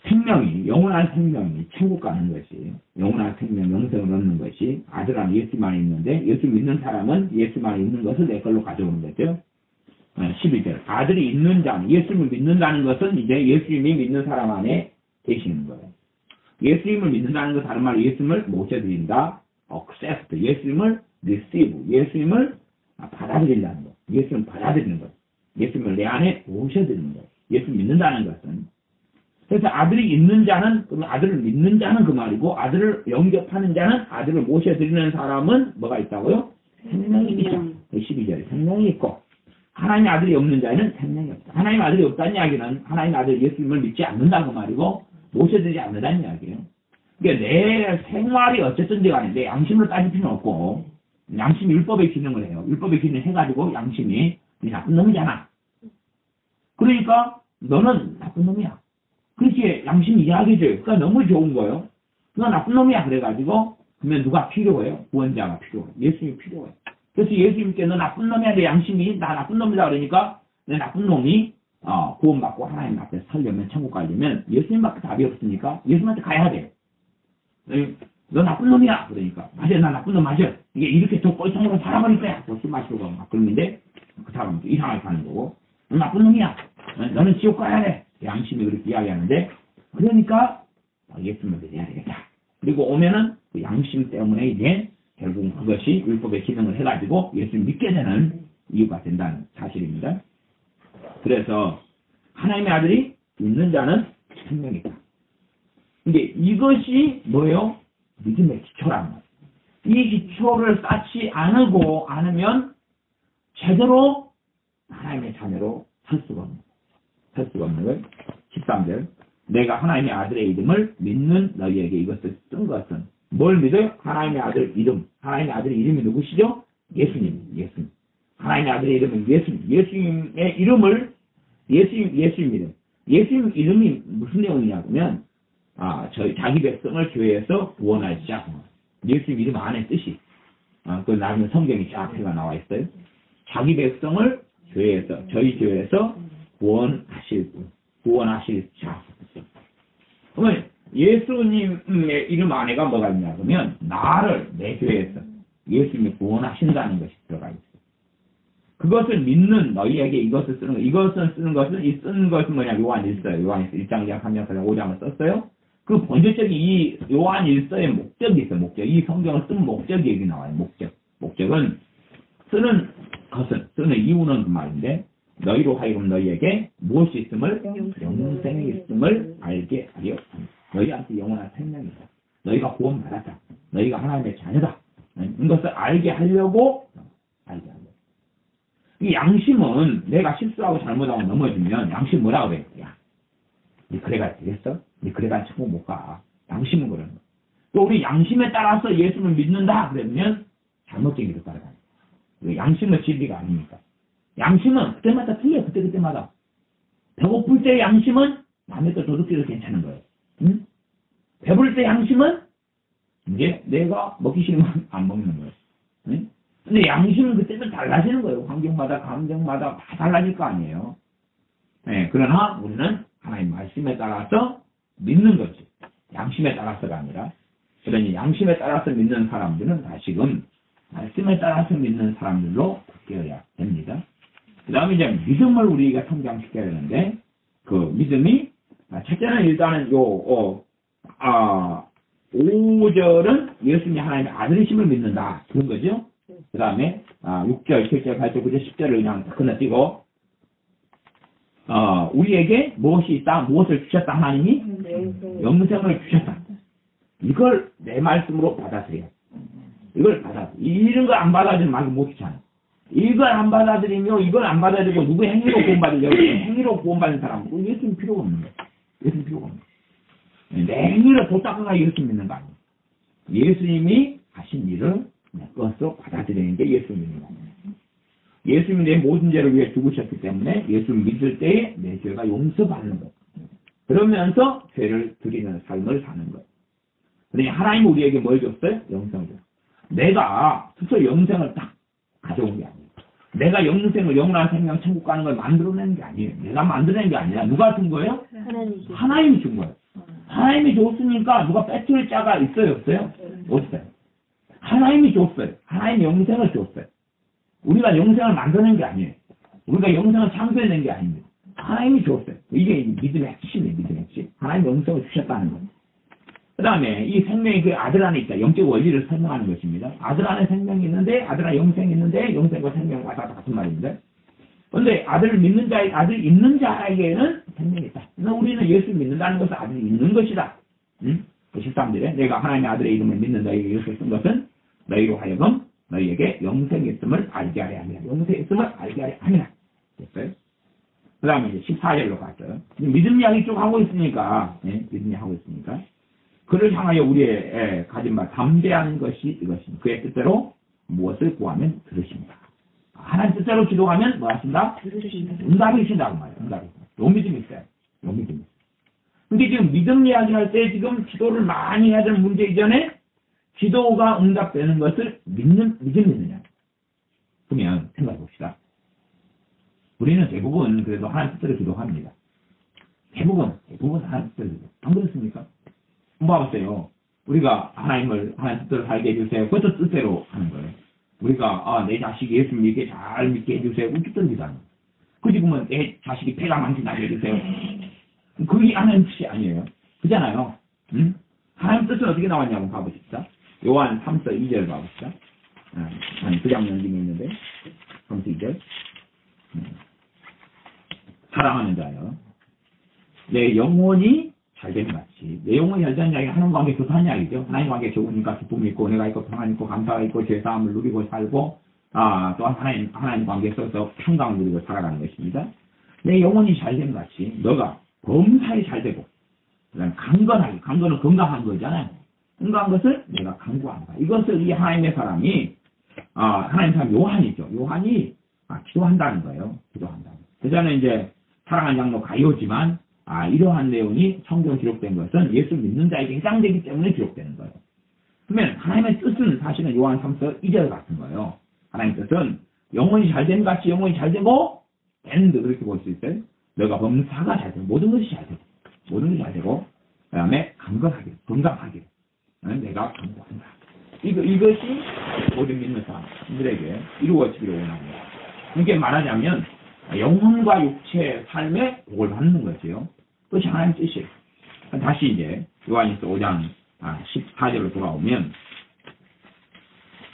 생명이, 영원한 생명이 천국 가는 것이, 영원한 생명, 영생을 얻는 것이 아들 안에 예수님 안에 있는데, 예수 믿는 사람은 예수님 안에 있는 것을 내 걸로 가져오는 거죠. 12절. 아들이 있는 자, 예수님을 믿는다는 것은 이제 예수님이 믿는 사람 안에 계시는 거예요. 예수님을 믿는다는 것, 다른 말로 예수님을 모셔드린다. accept. 예수님을 receive. 예수님을 받아들인다는 것. 예수님을 받아들이는 것. 예수님을 내 안에 모셔드리는 것. 예수 믿는다는 것은. 그래서 아들이 있는 자는, 그러면 아들을 믿는 자는 그 말이고, 아들을 영접하는 자는, 아들을 모셔드리는 사람은 뭐가 있다고요? 생명이 있죠. 12절에 생명이 있고, 하나님의 아들이 없는 자에는 생명이 없다. 하나님의 아들이 없다는 이야기는 하나님의 아들 예수님을 믿지 않는다 그 말이고, 모셔드리지 않는다는 이야기예요. 그러니까 내 생활이 어쨌든지 간에 내 양심으로 따질 필요는 없고, 양심이 율법의 기능을 해요. 율법의 기능을 해가지고 양심이 나쁜 놈이잖아. 그러니까 너는 나쁜 놈이야. 그렇게 양심이 이야기해줘요. 그러니까 너무 좋은 거예요. 너 나쁜 놈이야. 그래가지고 그러면 누가 필요해요? 구원자가 필요해요. 예수님이 필요해요. 그래서 예수님께 너 나쁜 놈이야. 내 양심이 나 나쁜 놈이다 그러니까 내 나쁜 놈이 구원받고 하나님 앞에 살려면 천국 가려면 예수님밖에 답이 없으니까 예수님한테 가야 돼. 너 나쁜 놈이야. 그러니까 맞아, 나 나쁜 놈 맞아. 이게 이렇게 저 꼴통으로 살아버릴 거야. 술 마시고 막 그러는데 그 사람은 이상하게 사는 거고, 너 나쁜 놈이야. 너는 지옥 가야 돼. 양심이 그렇게 이야기하는데, 그러니까 예수님을 믿어야 되겠다. 그리고 오면은 그 양심 때문에 이제 결국 그것이 율법의 기능을 해가지고 예수를 믿게 되는 이유가 된다는 사실입니다. 그래서 하나님의 아들이 있는 자는 생명이다. 근데 이것이 뭐예요? 믿음의 기초라는 거예요. 이 기초를 쌓지 않으면 제대로 하나님의 자녀로 살 수가 없는 거예요. 살 수가 없는 거예요. 13절. 내가 하나님의 아들의 이름을 믿는 너희에게 이것을 쓴 것은 뭘 믿어요? 하나님의 아들 이름. 하나님의 아들의 이름이 누구시죠? 예수님. 하나님의 아들의 이름은 예수님. 예수님의 이름을 예수님 이름. 예수님 이름이 무슨 내용이냐면 저희 자기 백성을 교회에서 구원하시자. 예수님 이름 안에 뜻이. 그 나중에 성경이 쫙 해가 나와 있어요. 자기 백성을 교회에서, 저희 교회에서 구원하실 분, 구원하실 자. 그러면 예수님의 이름 안에가 뭐가 있냐 그러면 나를 내 교회에서 예수님이 구원하신다는 것이 들어가 있어요. 그것을 믿는 너희에게 이것을 쓰는 거. 이것을 쓰는 것은 이 쓴 것은 뭐냐 요한 1서요. 요한 1장, 2장, 3장, 4장, 5장을 썼어요. 그 본질적인 이 요한 1서의 목적이 있어요. 목적. 이 성경을 쓴 목적이 여기 나와요. 목적은 쓰는 이유는 그 말인데 너희로 하여금 너희에게 무엇이 있음을 영생이 있음을 알게 하려 합니다. 너희한테 영원한 생명이다. 너희가 구원받았다. 너희가 하나님의 자녀다. 이것을 알게 하려고. 이 양심은 내가 실수하고 잘못하고 넘어지면 양심 뭐라고 해요? 야, 니 그래가 되겠어? 니 그래가 천국 못 가. 양심은 그러는 거야. 또 우리 양심에 따라서 예수를 믿는다 그러면 잘못된 길을 따라가는 거야. 양심은 진리가 아니니까. 양심은 그때마다 틀려. 그때마다. 배고플 때 양심은 남의 거 도둑질도 괜찮은 거예요. 응? 배부를 때 양심은 이제 내가 먹기 싫으면 안 먹는 거예요. 응? 근데 양심은 그때도 달라지는 거예요. 환경마다, 감정마다 다 달라질 거 아니에요. 네, 그러나 우리는 하나님 말씀에 따라서 믿는 거지. 양심에 따라서가 아니라. 그러니 양심에 따라서 믿는 사람들은 다시금 말씀에 따라서 믿는 사람들로 바뀌어야 됩니다. 그 다음에 이제 믿음을 우리가 성장시켜야 되는데, 그 믿음이, 첫째는 일단은 5절은 예수님이 하나님의 아들이심을 믿는다. 그런 거죠. 그 다음에 6절, 7절, 8절, 9절, 10절을 그냥 건너뛰고 우리에게 무엇이 있다? 무엇을 주셨다? 하나님이 영생을 주셨다. 이걸 내 말씀으로 받아들여. 이걸 이런 걸 안 받아들이면 말도 못 주잖아. 이걸 안 받아들이며 이걸 안 받아들이고 누구 행위로 구원받으려고 행위로 구원받는 사람 예수님 필요가 없는 거야. 예수님 필요가 없는 거야. 내 행위로 도착하가 예수님 믿는 거 아니야. 예수님이 하신 일을 내 것으로 받아들이는 게 예수님 믿는 거야. 예수님이 내 모든 죄를 위해 죽으셨기 때문에 예수님 믿을 때에 내 죄가 용서받는 거야. 그러면서 죄를 드리는 삶을 사는 거야. 그러니 하나님이 우리에게 뭘 줬어요? 영생을 줬어요. 내가 스스로 영생을 딱 가져온 게 아니에요. 내가 영생을, 영원한 생명, 천국 가는 걸 만들어낸 게 아니에요. 내가 만들어낸 게 아니라 누가 준 거예요? 하나님이 준 거예요. 하나님이 줬으니까 누가 뺏을 자가 있어요? 없어요? 없어요. 하나님이 줬어요. 하나님이 영생을 줬어요. 우리가 영생을 만들어낸 게 아니에요. 우리가 영생을 창조해낸 게 아닙니다. 하나님이 줬어요. 이게 믿음의 핵심이에요. 믿음의 핵심. 하나님이 영생을 주셨다는 거예요. 그 다음에 이 생명이 그 아들 안에 있다. 영적 원리를 설명하는 것입니다. 아들 안에 생명이 있는데 아들 안에 영생이 있는데 영생과 생명과 같은 말입니다. 그런데 아들을 믿는 자, 아들 있는 자에게는 생명이 있다. 그러나 우리는 예수 믿는다는 것은 아들이 있는 것이다. 13절에 내가 하나님의 아들의 이름을 믿는 너에게 이렇게 쓴 것은 너희로 하여금 너희에게 영생이 있음을 알게 하려 함이라. 영생이 있음을 알게 하려 함이라. 됐어요? 그 다음에 이제 14절로 갔어요. 믿음 이야기 쭉 하고 있으니까, 믿음 이야기 하고 있으니까. 그를 향하여 우리의 가진 바 담대한 것이 이것입니다. 그의 뜻대로 무엇을 구하면 들으십니다. 하나님 뜻대로 기도하면 뭐 하신다? 응답이 주신다고 말이에요. 응답이. 요 믿음이 있어요. 요 믿음이 있어요. 근데 지금 믿음 이야기할 때 지금 기도를 많이 해야 되는 문제 이전에 기도가 응답되는 것을 믿음이 있느냐. 그러면 생각해 봅시다. 우리는 대부분 그래도 하나님 뜻대로 기도합니다. 대부분 하나님 뜻대로 기도. 안 그렇습니까? 한번 봐보세요. 우리가 하나님 뜻대로 살게 해주세요. 그것도 뜻대로 하는 거예요. 우리가, 내 자식이 예수 믿게 잘 믿게 해주세요. 우쭈던 기도 하는 거예요. 그 지금은 내 자식이 폐가 많게 나게 해주세요. 그게 하나님 뜻이 아니에요. 그잖아요. 응? 하나님 뜻은 어떻게 나왔냐고 한번 봐보십시다. 요한 3서 2절 봐봅시다. 그 장면 중에 있는데, 3서 2절. 사랑하는 자요. 내 영혼이 잘된 같이. 내 영혼이 잘된 이야기 하나님 관계 교사한 이야기죠. 하나님 관계 좋으니까 기쁨이 있고, 은혜가 있고, 평안 있고, 감사가 있고, 죄사함을 누리고 살고, 또한 하나님 관계에 있어서 평강을 누리고 살아가는 것입니다. 내 영혼이 잘된 같이, 너가 범사에 잘되고, 그다음 강건하게, 강건은 건강한 거잖아요. 건강한 것을 내가 강구한다. 이것을 이 하나님의 사람이, 하나님 사람 요한이죠. 요한이, 기도한다는 거예요. 기도한다. 그 전에 이제, 사랑하는 장로 가요지만, 이러한 내용이 성경에 기록된 것은 예수 믿는 자에게 해당되기 때문에 기록되는 거예요. 그러면 하나님의 뜻은 사실은 요한 3서 2절 같은 거예요. 하나님의 뜻은 영혼이 잘된 같이 영혼이 잘되고 and 그렇게 볼 수 있어요. 너가 범사가 잘되고 모든 것이 잘되고 모든 것이 잘되고 그 다음에 강건하게 건강하게 내가 강구한다. 이것이 모든 믿는 사람들에게 이루어지기를 원합니다. 이렇게 말하자면 영혼과 육체의 삶에 복을 받는 거죠. 그것이 하나님의 뜻이에요. 다시 이제 요한일서 5장 14절로 돌아오면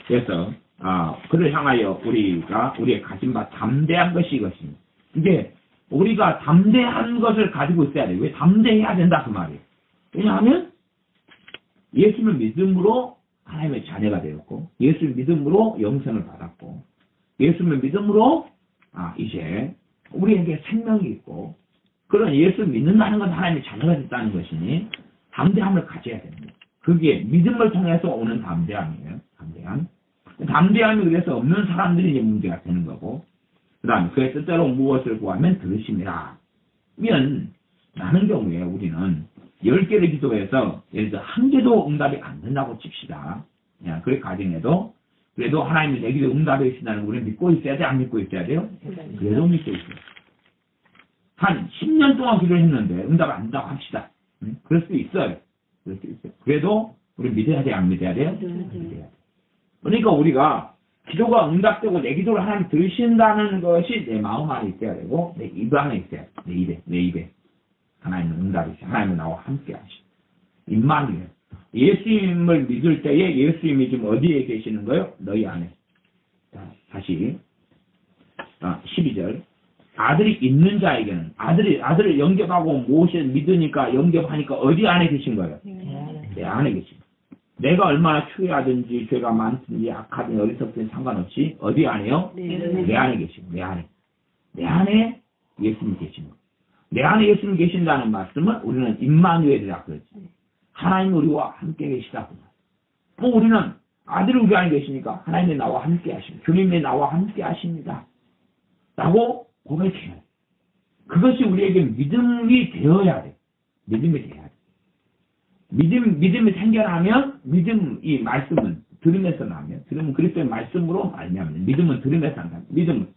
그래서 그를 향하여 우리의 가진 바 담대한 것이 이것입니다. 이게 우리가 담대한 것을 가지고 있어야 돼요. 왜 담대해야 된다 그 말이에요. 왜냐하면 예수를 믿음으로 하나님의 자녀가 되었고 예수를 믿음으로 영생을 받았고 예수를 믿음으로 이제 우리에게 생명이 있고 그런 예수를 믿는다는 건 하나님의 자녀가 됐다는 것이니 담대함을 가져야 됩니다. 그게 믿음을 통해서 오는 담대함이에요. 담대함이 그래서 없는 사람들이 이제 문제가 되는 거고 그 다음에 그의 뜻대로 무엇을 구하면 들으심이라. 면 많은 경우에 우리는 10개를 기도해서 예를 들어 1개도 응답이 안 된다고 칩시다. 그의 가정에도 그래도 하나님이 내 기도에 응답해 주신다는 걸 우리는 믿고 있어야 돼? 안 믿고 있어야 돼요? 그래도 믿고 있어요. 한 10년 동안 기도했는데 응답 안 된다고 합시다. 그럴 수도 있어요. 그럴 수 있어요. 그래도 우리 믿어야 돼? 안 믿어야 돼요? 믿어야 돼. 그러니까 우리가 기도가 응답되고 내 기도를 하나님 들으신다는 것이 내 마음 안에 있어야 되고 내 입 안에 있어야 돼. 내 입에. 하나님은 응답이 있어요. 하나님은 나와 함께 하시고. 입만이에요. 예수님을 믿을 때에 예수님이 지금 어디에 계시는 거예요? 너희 안에. 자, 다시 12절. 아들이 있는 자에게는 아들을 영접하고 믿으니까 영접하니까 어디 안에 계신 거예요? 내 안에 계신 거예요. 내가 얼마나 추해하든지 죄가 많든지 악하든지 어리석든지 상관없이 어디 안에요? 내 안에 계신 거예요. 내 안에 예수님이 계신 거예요. 내 안에 예수님이 계신다는 말씀은 우리는 임마누엘이라 그러지. 하나님이 우리와 함께 계시다. 우리는 아들이 우리 안에 계시니까 하나님이 나와 함께 하십니다. 주님이 나와 함께 하십니다. 라고 고백해요. 그것이 우리에게 믿음이 되어야 돼. 믿음이 돼야 돼. 믿음이 생겨나면 이 말씀은 들으면서 나면 들으면 그리스도의 말씀으로 말미암는 믿음은 들으면서 한다. 믿음은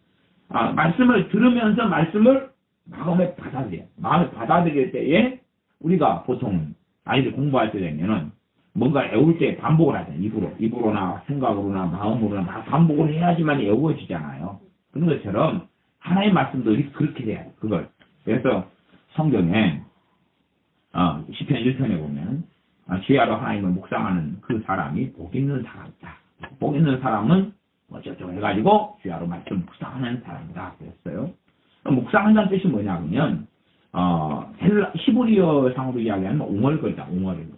말씀을 들으면서 말씀을 마음에 받아들여요. 마음에 받아들일 때에 우리가 보통 아이들 공부할 때 되면은 뭔가 외울 때 반복을 하잖아요. 입으로나 생각으로나 마음으로나 막 반복을 해야지만 외워지잖아요. 그런 것처럼 하나의 말씀도 그렇게 돼야 돼. 그걸. 그래서 성경에 시편 1편에 보면 지혜로 하나님을 묵상하는 그 사람이 복 있는 사람이다. 복 있는 사람은 어쩌고 해가지고 지혜로 말씀 묵상하는 사람이다. 그랬어요. 묵상한다는 뜻이 뭐냐 그러면 히브리어 상으로 이야기하면 옹얼거리다.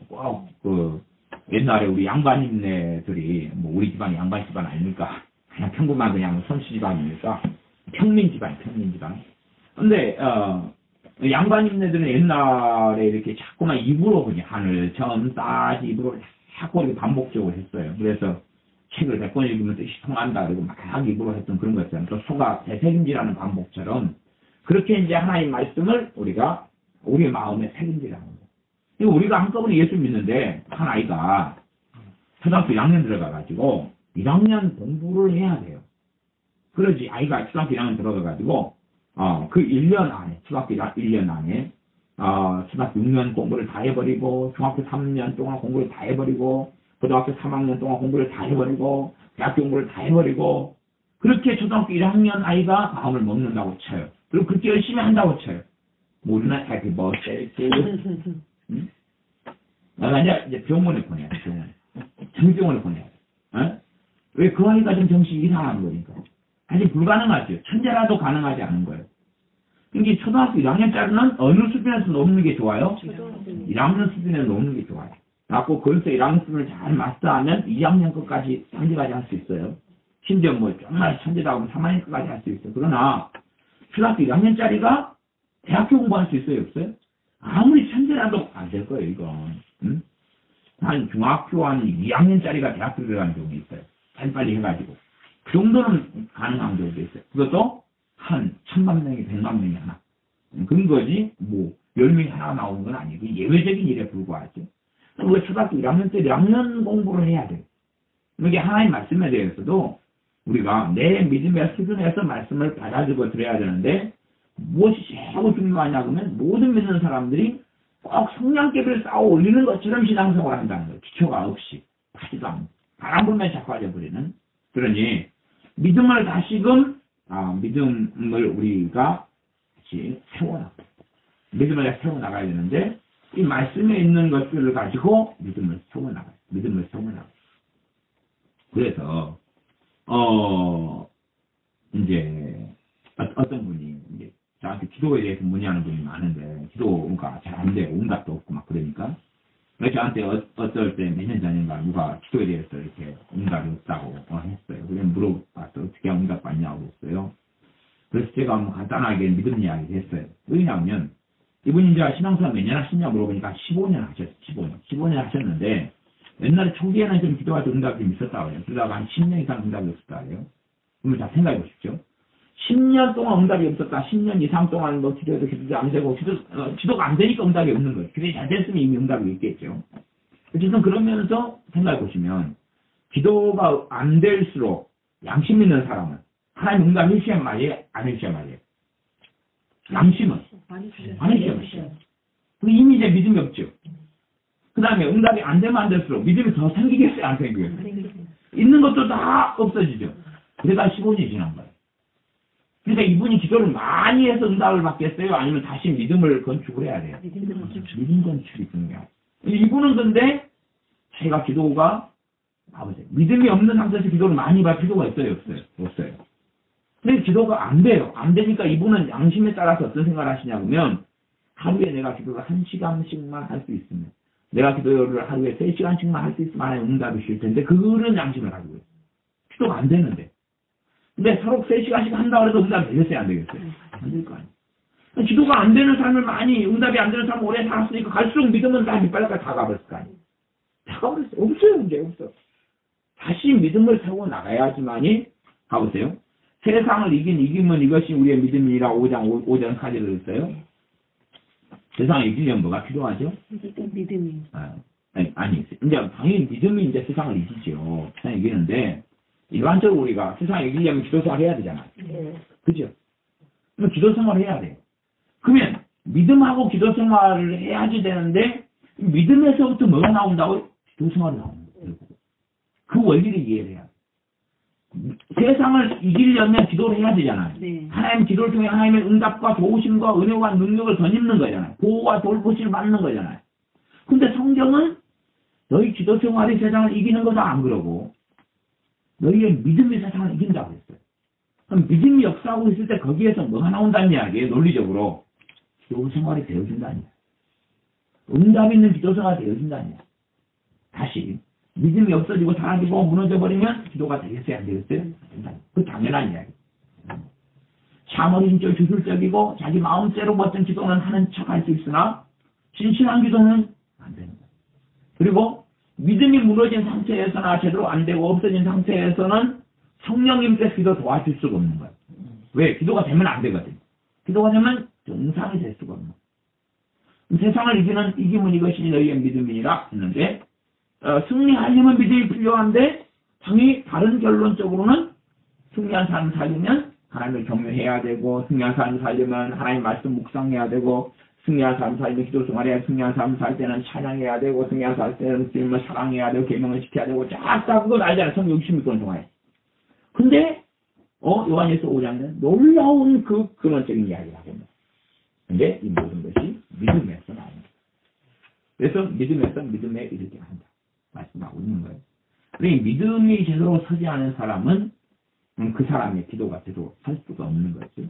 꼭 옛날에 우리 양반님네들이 우리 집안이 양반 집안 아닙니까? 그냥 평범한 그냥 선수 집안이니까 평민 집안. 근데 양반님네들은 옛날에 이렇게 자꾸만 입으로 그냥 하늘 점 따지 입으로 자꾸 이렇게 반복적으로 했어요. 그래서 책을 100번 읽으면 뜻이 통한다 그리고 막 입으로 했던 그런 것처럼 또 소가 되새김질하는 반복처럼 그렇게 이제 하나님 말씀을 우리가 우리 마음에 새김질하는 거예요. 이거 우리가 한꺼번에 예수 믿는데 한 아이가 초등학교 1학년 들어가가지고 1학년 공부를 해야 돼요. 그러지 아이가 초등학교 1학년 들어가가지고 그 1년 안에 초등학교 1년 안에 초등학교 6년 공부를 다 해버리고 중학교 3년 동안 공부를 다 해버리고 고등학교 3학년 동안 공부를 다 해버리고 대학교 공부를 다 해버리고 그렇게 초등학교 1학년 아이가 마음을 먹는다고 쳐요. 그리고 그렇게 열심히 한다고 쳐요. 우리는 해피 버스데이 응? 내가 이제 병원에 보내야 돼. 정병원에 보내야 돼. 왜 그 아이가 좀 정신이 이상한 거니까. 사실 불가능하죠. 천재라도 가능하지 않은 거예요. 그러니까 초등학교 1학년짜리는 어느 수준에서 놓는 게 좋아요? 1학년 수준에서 놓는 게 좋아요. 그래갖고 거기서 1학년 수준을 잘 마스터하면 2학년 끝까지 천재까지 할 수 있어요. 심지어 정말 천재다 하면 3학년 끝까지 할 수 있어요. 그러나 초등학교 1학년짜리가 대학교 공부할 수 있어요? 없어요? 아무리 천재라도 안 될 거예요, 이건. 응? 한 중학교 한 2학년짜리가 대학교 들어가는 경우가 있어요. 빨리 해가지고. 그 정도는 가능한 경우도 있어요. 그것도 한 1000만 명이 100만 명이 하나. 그런 거지, 10명이 하나 나오는 건 아니고, 예외적인 일에 불과하죠. 우리가 초등학교 1학년 때 1학년 공부를 해야 돼요. 이게 하나의 말씀에 대해서도 우리가 내 믿음의 수준에서 말씀을 받아들고 들어야 되는데, 무엇이 최고 중요하냐 그러면 모든 믿는 사람들이 꼭 성냥개비를 쌓아 올리는 것처럼 신앙생활을 한다는 거예요. 기초가 없이. 하지도 않고. 바람 불면 자빠져 버리는. 그러니 믿음을 다시금 믿음을 우리가 다시 세워나가. 믿음을 세워나가야 되는데 이 말씀에 있는 것들을 가지고 믿음을 세워나가요. 믿음을 세워나가요. 그래서 이제 어떤 분이 이제 저한테 기도에 대해서 문의하는 분이 많은데 기도가 잘 안 돼요. 응답도 없고 막 그러니까 저한테 어떨 때 몇 년 전인가 누가 기도에 대해서 이렇게 응답이 없다고 했어요. 그래서 물어봤어. 어떻게 응답받냐고 했어요. 그래서 제가 간단하게 믿음 이야기 했어요. 왜냐하면 이분이 이제 신앙생활 몇 년 하셨냐 물어보니까 15년 하셨어요. 15년 하셨는데 옛날에 초기에는 좀 기도할 때 응답이 좀 있었다고 해요. 그러다가 한 10년 이상 응답이 없었다고 해요. 그러면 다 생각해 보십시오. 10년 동안 응답이 없었다. 10년 이상 동안 기도해도 안 되고, 기도가 안 되니까 응답이 없는 거예요. 기도가 잘 됐으면 이미 응답이 있겠죠. 어쨌든 그러면서 생각해 보시면, 기도가 안 될수록 양심 있는 사람은 하나님 응답 일시에 말이에요? 안 일시에 말이에요? 양심은? 안 일시에 말이에요. 이미 이제 믿음이 없죠. 그 다음에 응답이 안 되면 안 될수록 믿음이 더 생기겠어요? 안 생기겠어요? 있는 것도 다 없어지죠. 그래가 15년이 지난 거예요. 그러니까 이분이 기도를 많이 해서 응답을 받겠어요? 아니면 다시 믿음을 건축을 해야 돼요? 믿음 건축이 중요해요. 이분은 근데 자기가 기도가 봐보세요. 믿음이 없는 상태에서 기도를 많이 받을 필요가 있어요? 없어요? 없어요. 근데 기도가 안 돼요. 안 되니까 이분은 양심에 따라서 어떤 생각을 하시냐면 하루에 내가 기도를 1시간씩만 할 수 있으면 내가 기도를 하루에 3시간씩만 할 수 있으면 하나님 응답이 실 텐데 그런 양심을 가지고 있어요. 기도가 안 되는데. 근데 서로 3시간씩 한다고 해도 응답이 되겠어요? 안 되겠어요? 안 될 거 아니에요. 기도가 안 되는 삶을 많이, 응답이 안 되는 삶을 오래 살았으니까 갈수록 믿음은 다 밑바닥까지 다 가버렸을 거 아니에요. 다 가버렸어요. 없어요, 문제 없어. 다시 믿음을 세워 나가야지만이, 가보세요. 세상을 이기면 이것이 우리의 믿음이라 5장 4절을 했어요. 세상을 이기려면 뭐가 필요하죠? 믿음이. 아니, 이제 당연히 믿음이 이제 세상을 이기죠. 세상을 이기는데, 일반적으로 우리가 세상을 이기려면 기도 생활 해야 되잖아요. 네. 그죠? 그럼 기도 생활을 해야 돼요. 그러면 믿음하고 기도 생활을 해야지 되는데 믿음에서부터 뭐가 나온다고? 기도 생활이 나오는 거예요. 그 원리를 이해를 해야 돼요. 세상을 이기려면 기도를 해야 되잖아요. 네. 하나님 기도를 통해 하나님의 응답과 도우심과 은혜와 능력을 덧입는 거잖아요. 보호와 돌보심을 받는 거잖아요. 근데 성경은 너희 기도 생활이 세상을 이기는 거다 안 그러고 너희의 믿음이 세상을 이긴다고 했어요. 그럼 믿음이 역사하고 있을 때 거기에서 뭐가 나온다는 이야기예요? 논리적으로. 기도 생활이 되어진다는 이야기. 응답 있는 기도 생활이 되어진다는 이야기. 다시 믿음이 없어지고 사라지고 무너져버리면 기도가 되겠어요? 안 되겠어요? 그 당연한 이야기. 참어린 쪽 주술적이고 자기 마음대로 멋진 기도는 하는 척 할 수 있으나 진실한 기도는 안 되는 거예요. 그리고 믿음이 무너진 상태에서나 제대로 안 되고 없어진 상태에서는 성령님께서 기도 도와줄 수가 없는 거예요. 왜? 기도가 되면 안 되거든요. 기도가 되면 정상이 될 수가 없는 거예요. 세상을 이기면 이것이 너희의 믿음이라 했는데 승리하려면 믿음이 필요한데 당연히 다른 결론적으로는 승리한 삶을 살려면 하나님을 경외해야 되고 승리한 삶을 살려면 하나님 말씀 묵상해야 되고 승리한 삶을 살면 기도 생활해야 승리한 삶을 살 때는 찬양해야 되고 승리한 삶을 살 때는 주님을 사랑해야 되고 계명을 지켜야 되고 쫙 그건 알잖아요. 성경 60권 동안에. 근데 요한일서 5장은 놀라운 그 근원적인 이야기를 하고 있는 거예요. 근데 이 모든 것이 믿음에서 나오는 거예요. 그래서 믿음에서 믿음에 이르게 한다. 말씀하고 있는 거예요. 그러니 믿음이 제대로 서지 않은 사람은 그 사람의 기도가 제대로 설 수가 없는 거죠.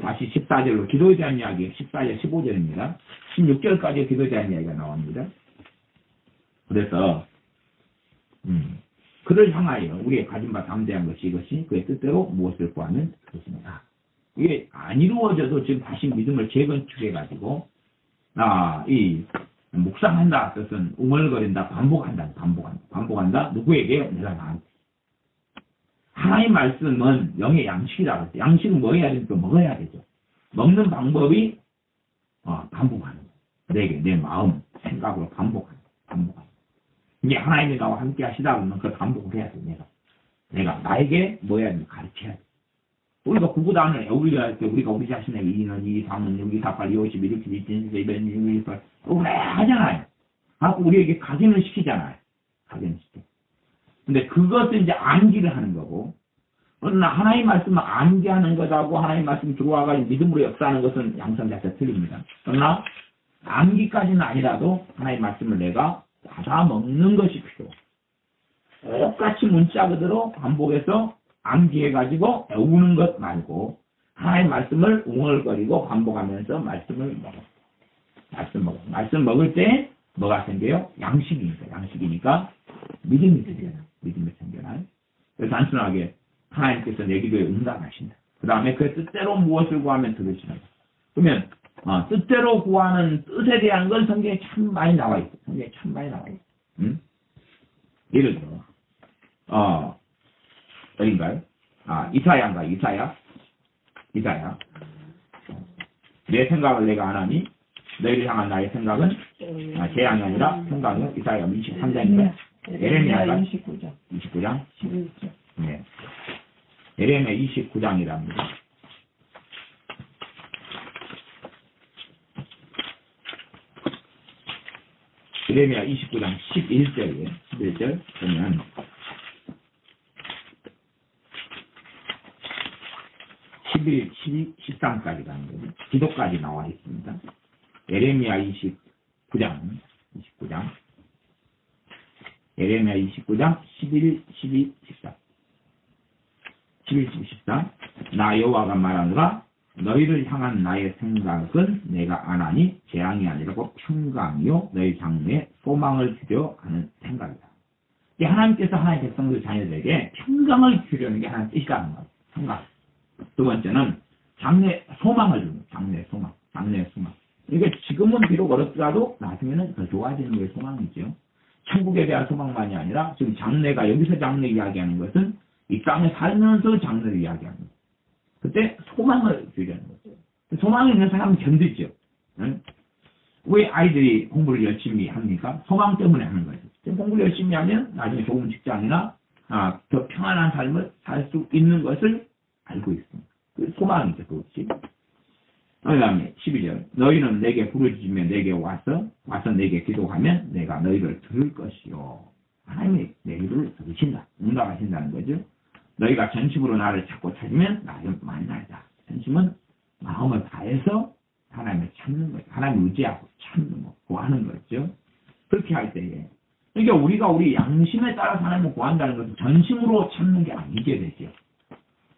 다시 14절로 기도에 대한 이야기, 14절, 15절입니다. 16절까지 기도에 대한 이야기가 나옵니다. 그래서 그를 향하여 우리의 가진 바 담대한 것이 이것이 그의 뜻대로 무엇을 구하는 것입니다. 이게 안 이루어져도 지금 다시 믿음을 재건축해가지고 이 묵상한다 뜻은 웅얼거린다, 반복한다. 누구에게? 내가 나한테. 하나님 말씀은 영의 양식이라고 했어요. 양식은 뭐 해야 되니까 먹어야 되죠. 먹는 방법이 반복하는 거예요. 내 마음, 생각으로 반복하는 거예요. 이제 하나님이 나와 함께 하시다 보면 그 반복을 해야 돼요. 내가 나에게 뭐 해야 되는지 가르쳐야 돼. 우리가 구구단을 우리가 할 때 우리가 우리 자신에게 2는 2, 3은 6, 2, 4, 8, 2, 5, 11, 1, 2, 2, 2, 2, 2, 8 오래 하잖아요. 하고 우리에게 각인을 시키잖아요. 각인을 시켜. 근데 그것은 이제 암기를 하는 거고, 그러나 하나님 말씀을 암기하는 것하고 하나님 말씀 들어와가지고 믿음으로 역사하는 것은 양상 자체가 틀립니다. 그러나 암기까지는 아니라도 하나님 말씀을 내가 받아먹는 것이 필요해. 똑같이 문자 그대로 반복해서 암기해가지고 외우는 것 말고 하나님 말씀을 웅얼거리고 반복하면서 말씀을 먹어. 말씀 먹을 때 뭐가 생겨요? 양식이니까 믿음이 생겨요. 믿음이 생겨나요. 그래서 단순하게 하나님께서 내 기도에 응답하신다. 그 다음에 그 뜻대로 무엇을 구하면 들으시는 거. 그러면 뜻대로 구하는 뜻에 대한 건 성경에 참 많이 나와 있어요. 예를 들어 어딘가요? 이사야. 내 생각을 내가 안 하니 너희를 향한 나의 생각은 재앙이 아니라 생각은 이사야 23장인가요? 예레미야가 29장 29장? 11절. 네. 예레미야 29장이랍니다. 예레미야 29장 11절이에요. 11절 보면 11, 12, 13까지 가는 거죠. 기도까지 나와 있습니다. 예레미야 29장 예레미야 29장 11, 12, 14 11, 12, 14 나 여호와가 말하노라 너희를 향한 나의 생각은 내가 안 하니 재앙이 아니라고 평강이요 너희 장래에 소망을 주려 하는 생각이다. 이 하나님께서 하나님의 백성들 자녀들에게 평강을 주려는 게 하나님 뜻이라는 거예요. 평강. 두 번째는 장래 소망을 주는 장래 소망. 그러니까 지금은 비록 어렵더라도 나중에는 더 좋아지는 게 소망이죠. 천국에 대한 소망만이 아니라 지금 장래가 여기서 장래 이야기하는 것은 이 땅에 살면서 장래를 이야기하는 거예요. 그때 소망을 주려는 거죠. 소망이 있는 사람은 견디죠. 응? 왜 아이들이 공부를 열심히 합니까? 소망 때문에 하는 거죠. 공부를 열심히 하면 나중에 좋은 직장이나 더 평안한 삶을 살 수 있는 것을 알고 있습니다. 그 소망이죠. 그것이. 그 다음에 12절 너희는 내게 부르짖으며 내게 와서 내게 기도하면 내가 너희를 들을 것이요. 하나님이 너희를 들으신다. 응답하신다는 거죠. 너희가 전심으로 나를 찾고 찾으면 나를 만나리다. 전심은 마음을 다해서 하나님을 찾는 거죠. 하나님을 의지하고 찾는 거, 구하는 거죠. 그렇게 할 때에 그러니까 우리가 우리 양심에 따라서 하나님을 구한다는 것은 전심으로 찾는 게 아니게 되죠.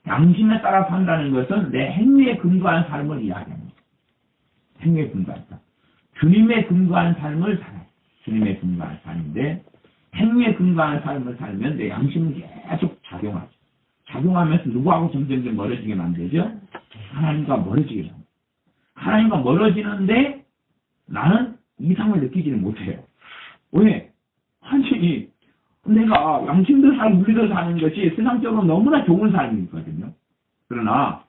양심에 따라서 한다는 것은 내 행위에 근거한 삶을 이야기합니다. 행위에 근거한 삶. 주님에 근거한 삶을 살아요. 주님에 근거한 삶인데 행위에 근거한 삶을 살면 내 양심은 계속 작용하죠. 작용하면서 누구하고 점점 멀어지게 만들죠? 하나님과 멀어지게 만들죠. 하나님과 멀어지는데 나는 이상을 느끼지는 못해요. 왜? 완전히 내가 양심대로 살고 물리대로 사는 것이 세상적으로 너무나 좋은 삶이거든요. 그러나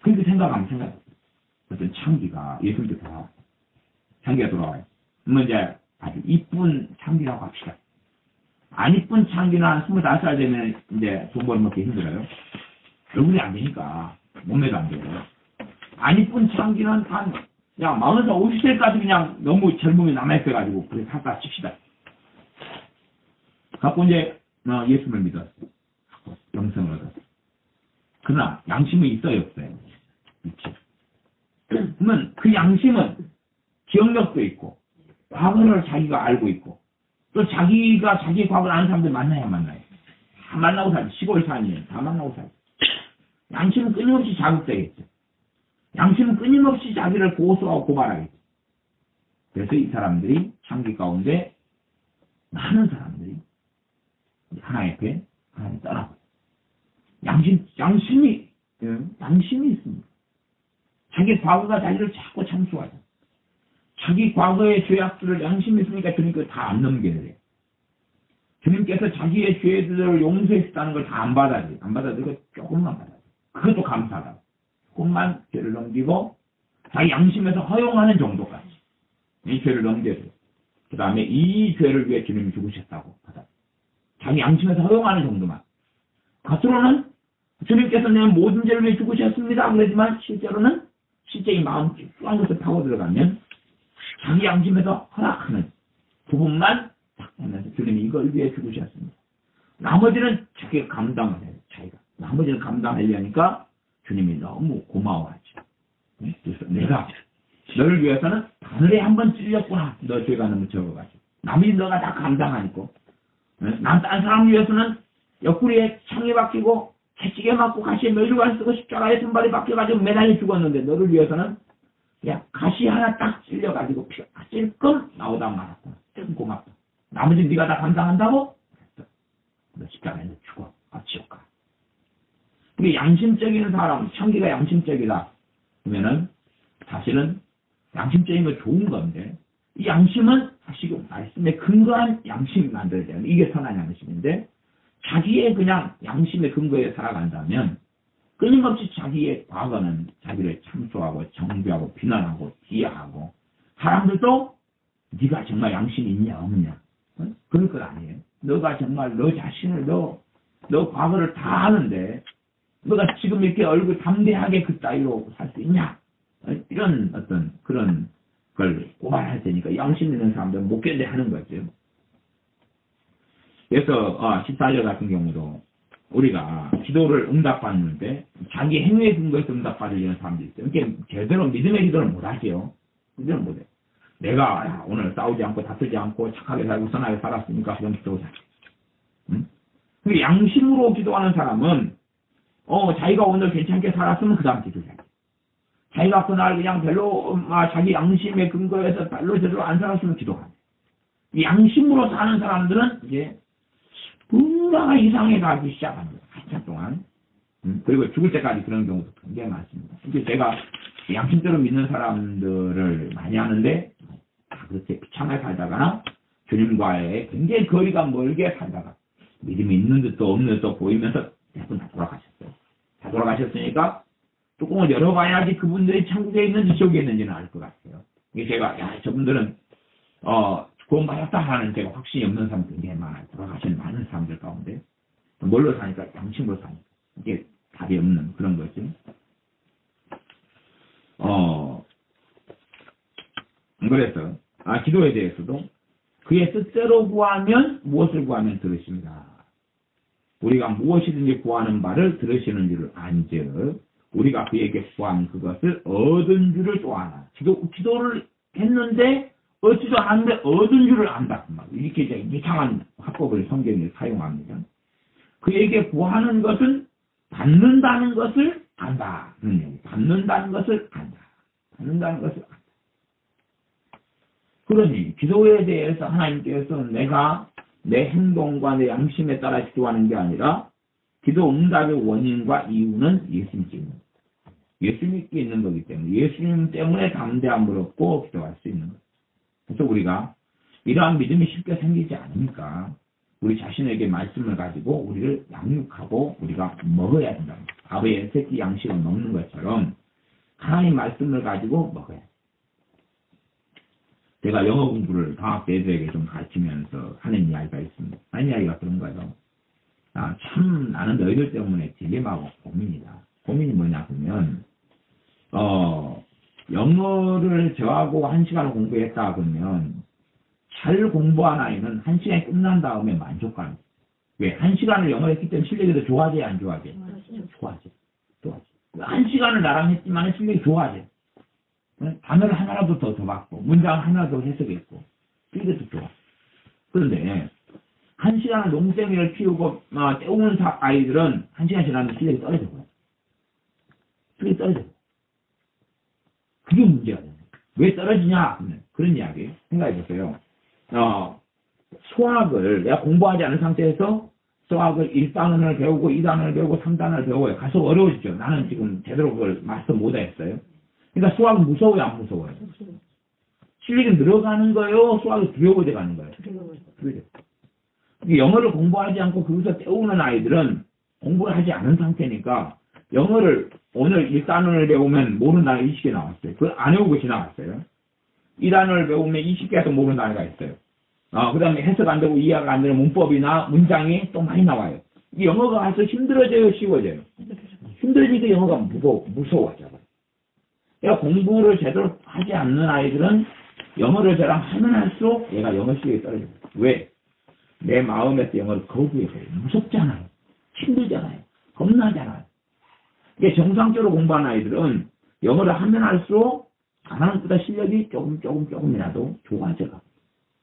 그렇게 생각하면 어떤 창기가 예수님께 돌아와요. 창기가 돌아와요. 그러면 이제 아주 이쁜 창기라고 합시다. 안 이쁜 창기는 한 25살 되면 이제 돈 벌먹기 힘들어요. 얼굴이 안 되니까 몸매도 안 되고. 안 이쁜 창기는 한 그냥 40살, 50세까지 그냥 너무 젊음이 남아있어가지고 그렇게 살다 칩시다. 갖고 이제 예수를 믿었어. 영생을 얻었어. 그러나 양심이 있어요, 없어요? 있죠. 그러면 그 양심은 기억력도 있고 과거를 자기가 알고 있고 또 자기가 자기의 과거를 아는 사람들 만나요. 다 만나고 살지. 시골 사니면 다 만나고 살지. 양심은 끊임없이 자극되겠죠. 양심은 끊임없이 자기를 고소하고 고발하겠죠. 그래서 이 사람들이 창기 가운데 많은 사람들이 하나님 앞에 하나님 떠나고 양심이 있습니다. 자기 과거가 자기를 자꾸 참수하죠. 자기 과거의 죄악들을 양심이 있으니까 주님께서 다 안 넘겨야 돼요. 주님께서 자기의 죄들을 용서했다는 걸 다 안 받아들여요. 안 받아들이고 조금만 받아들여요. 그것도 감사하다. 조금만 죄를 넘기고 자기 양심에서 허용하는 정도까지 이 죄를 넘겨줘요. 그 다음에 이 죄를 위해 주님이 죽으셨다고 받아들여요. 자기 양심에서 허용하는 정도만. 겉으로는 주님께서 내 모든 죄를 위해 죽으셨습니다. 그러지만 실제 이 마음 한 것을 파고 들어가면 자기 양심에서 허락하는 부분만 딱 하면서 주님이 이걸 위해 죽으셨습니다. 나머지는 자기가 감당을 해요. 자기가. 나머지는 감당하려니까 주님이 너무 고마워하죠. 그래서 내가 너를 위해서는 바늘에 한번 찔렸구나. 너 죄가 너무 적어가지고. 남이 너가 다 감당하니까. 난 딴 사람을 위해서는 옆구리에 창이 박히고 채찍에 맞고 가시에 메주관 쓰고 십자가에 손발이 박혀가지고 매달려 죽었는데 너를 위해서는 야 가시 하나 딱 찔려가지고 피가 찔끔 나오다 말았구나. 좀 고맙다. 나머지는 네가 다 감당한다고? 그랬어. 너 십자가에서 죽어. 지옥 가. 이게 양심적인 사람, 창기가 양심적이다. 그러면은 사실은 양심적인 거 좋은 건데 이 양심은 사실은 말씀에 근거한 양심이 만들어야 돼요. 이게 선한 양심인데 자기의 그냥 양심의 근거에 살아간다면 끊임없이 자기의 과거는 자기를 참소하고 정죄하고 비난하고 비하하고 사람들도 네가 정말 양심이 있냐 없냐 그럴 것 아니에요. 너가 정말 너 자신을 너 과거를 다 아는데 너가 지금 이렇게 얼굴 담대하게 그 따위로 살 수 있냐? 이런 어떤 그런 걸 고발할 테니까 양심 있는 사람들은 못 견뎌 하는 거죠. 그래서 14절 같은 경우도 우리가 기도를 응답받는데 자기 행위에 근거해서 응답받으려는 사람들이 있어요. 이렇게 제대로 믿음의 기도를 못 하죠. 기도를 못 해요. 내가 오늘 싸우지 않고 다투지 않고 착하게 살고 선하게 살았으니까 그런 기도를 하죠. 응? 양심으로 기도하는 사람은 자기가 오늘 괜찮게 살았으면 그 다음 기도해요. 자기가 그날 그냥 별로 자기 양심에 근거해서 별로 제대로 안 살았으면 기도하죠. 양심으로 사는 사람들은 이제 뭔가 이상해 가기 시작합니다. 한참 동안. 그리고 죽을 때까지 그런 경우도 굉장히 많습니다. 이제 제가 양심대로 믿는 사람들을 많이 하는데 그렇게 비참하게 살다가 주님과의 굉장히 거리가 멀게 살다가 믿음이 있는 듯도 없는 듯도 보이면서 대부분 다 돌아가셨어요. 다 돌아가셨으니까 조금은 열어봐야지 그분들이 천국에 있는지 지옥에 있는지는 알 것 같아요. 이게 제가 저분들은 구원받았다 하는 제가 확신이 없는 사람들 굉장히 많아요. 돌아가신 많은 사람들 가운데 뭘로 사니까 양심으로 사니까 이게 답이 없는 그런 거죠. 그래서 기도에 대해서도 그의 뜻대로 구하면 무엇을 구하면 들으십니다. 우리가 무엇이든지 구하는 바를 들으시는 줄을 안즉 우리가 그에게 구한 그것을 얻은 줄을 또 아나. 기도를 했는데 얻지도 않는데 얻은 줄을 안다. 이렇게 이제 이상한 화법을 성경에 사용합니다. 그에게 구하는 것은 받는다는 것을 안다. 받는다는 것을 안다. 받는다는 것을 안다. 그러니 기도에 대해서 하나님께서 내가 내 행동과 내 양심에 따라 기도하는 게 아니라 기도 응답의 원인과 이유는 예수님입니다. 예수님께 있는 거기 때문에 예수님 때문에 담대함을 얻고 기도할 수 있는 거예요. 그래서 우리가 이러한 믿음이 쉽게 생기지 않으니까 우리 자신에게 말씀을 가지고 우리를 양육하고 우리가 먹어야 된다. 밥에 새끼 양식을 먹는 것처럼 하나님 말씀을 가지고 먹어야 돼. 제가 영어 공부를 방학 때 애들에게 좀 가르치면서 하는 이야기가 있습니다. 하는 이야기가 그런 거예요. 참 나는 너희들 때문에 딜레마하고 고민이다. 고민이 뭐냐 그러면 영어를 저하고 1시간을 공부했다 그러면 잘 공부한 아이는 1시간이 끝난 다음에 만족감이. 왜? 1시간을 영어를 했기 때문에 실력이 더 좋아져야 안 좋아져? 좋아져. 1시간을 나랑 했지만 실력이 좋아져. 단어를 하나라도 더 받고 문장 하나라도 해석했고 이게 더 좋아. 그런데 1시간을 농땡이를 키우고 때우는 아이들은 1시간 지나면 실력이 떨어져 버려요. 실력이 떨어져. 그게 문제가 돼요. 왜 떨어지냐? 그런 이야기 생각해 보세요. 수학을 내가 공부하지 않은 상태에서 수학을 1단원을 배우고 2단원을 배우고 3단원을 배워요. 갈수록 어려워지죠. 나는 지금 제대로 그걸 마스터 못했어요. 그러니까 수학은 무서워요, 안 무서워요? 실력이 늘어가는 거예요? 수학이 두려워져 가는 거예요? 두려워져. 영어를 공부하지 않고 거기서 때우는 아이들은 공부를 하지 않은 상태니까 영어를 오늘 1단원을 배우면 모르는 단어 20개 나왔어요. 그걸 안 외우고 지나갔어요. 2단원을 배우면 20개에서 모르는 단어가 있어요. 그 다음에 해석 안 되고 이해가 안 되는 문법이나 문장이 또 많이 나와요. 이 영어가 가서 힘들어져요, 쉬워져요? 힘들어지니까 영어가 무서워져요. 그러니까 공부를 제대로 하지 않는 아이들은 영어를 저랑 하면 할수록 얘가 영어 실력이 떨어져요. 왜? 내 마음에서 영어를 거부해서요. 무섭잖아요. 힘들잖아요. 겁나잖아요. 이게 정상적으로 공부하는 아이들은 영어를 하면 할수록 잘하는 것보다 실력이 조금이라도 좋아져가.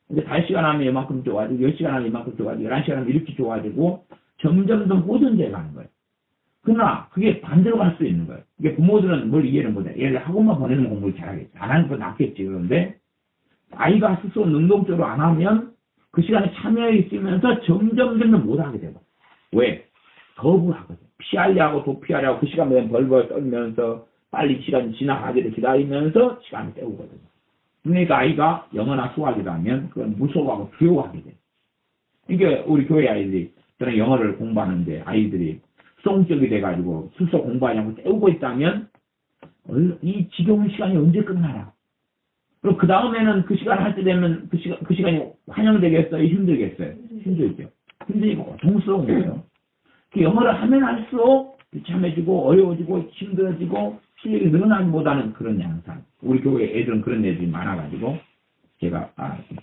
근데 5시간 하면 이만큼 좋아지고 10시간 하면 이만큼 좋아지고 11시간 하면 이렇게 좋아지고 점점 더 호전돼 가는 거예요. 그러나 그게 반대로 갈 수 있는 거예요. 이게 부모들은 뭘 이해를 못해. 얘를 학원만 보내는 공부를 잘하겠지. 안 하는 건 낫겠지. 그런데 아이가 스스로 능동적으로 안 하면 그 시간에 참여해 있으면서 점점 못하게 되고. 왜? 거부하거든. 피하려고 도피하려고 그 시간에 벌벌 떨면서 빨리 시간이 지나가기를 기다리면서 시간을 때우거든요. 그러니까 아이가 영어나 수학이라면 그건 무서워하고 두려워하게 돼요. 이게 우리 교회 아이들이 저는 영어를 공부하는데 아이들이 수동적이 돼가지고 스스로 공부하지 않고 때우고 있다면 이 지겨운 시간이 언제 끝나나? 그리고 그 다음에는 그 시간 할 때 되면 그 시간이 환영되겠어요? 힘들겠어요? 힘들죠. 힘들고 고통스러운 거예요. 그 영어를 하면 할수록 비참해지고 어려워지고 힘들어지고 실력이 늘어나기보다는 그런 양상. 우리 교회 애들은 그런 애들이 많아가지고 제가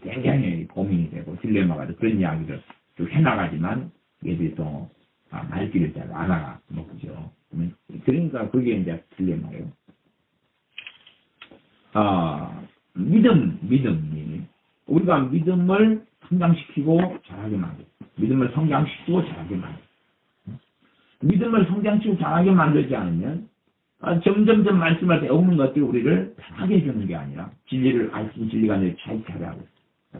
굉장히 고민이 되고 딜레마가 되고 그런 이야기를 좀 해나가지만 얘들이 또 말귀를 잘 알아먹죠. 그러니까 그게 이제 딜레마예요. 믿음이 우리가 믿음을 성장시키고 잘하게 만들. 믿음을 성장시키고 잘하게 만들. 믿음을 성장시키고 잘하게 만들지 않으면 점점점 말씀할 때 없는 것들이 우리를 편하게 해주는 게 아니라 진리를 알지 진리가 늘 자유케 하고.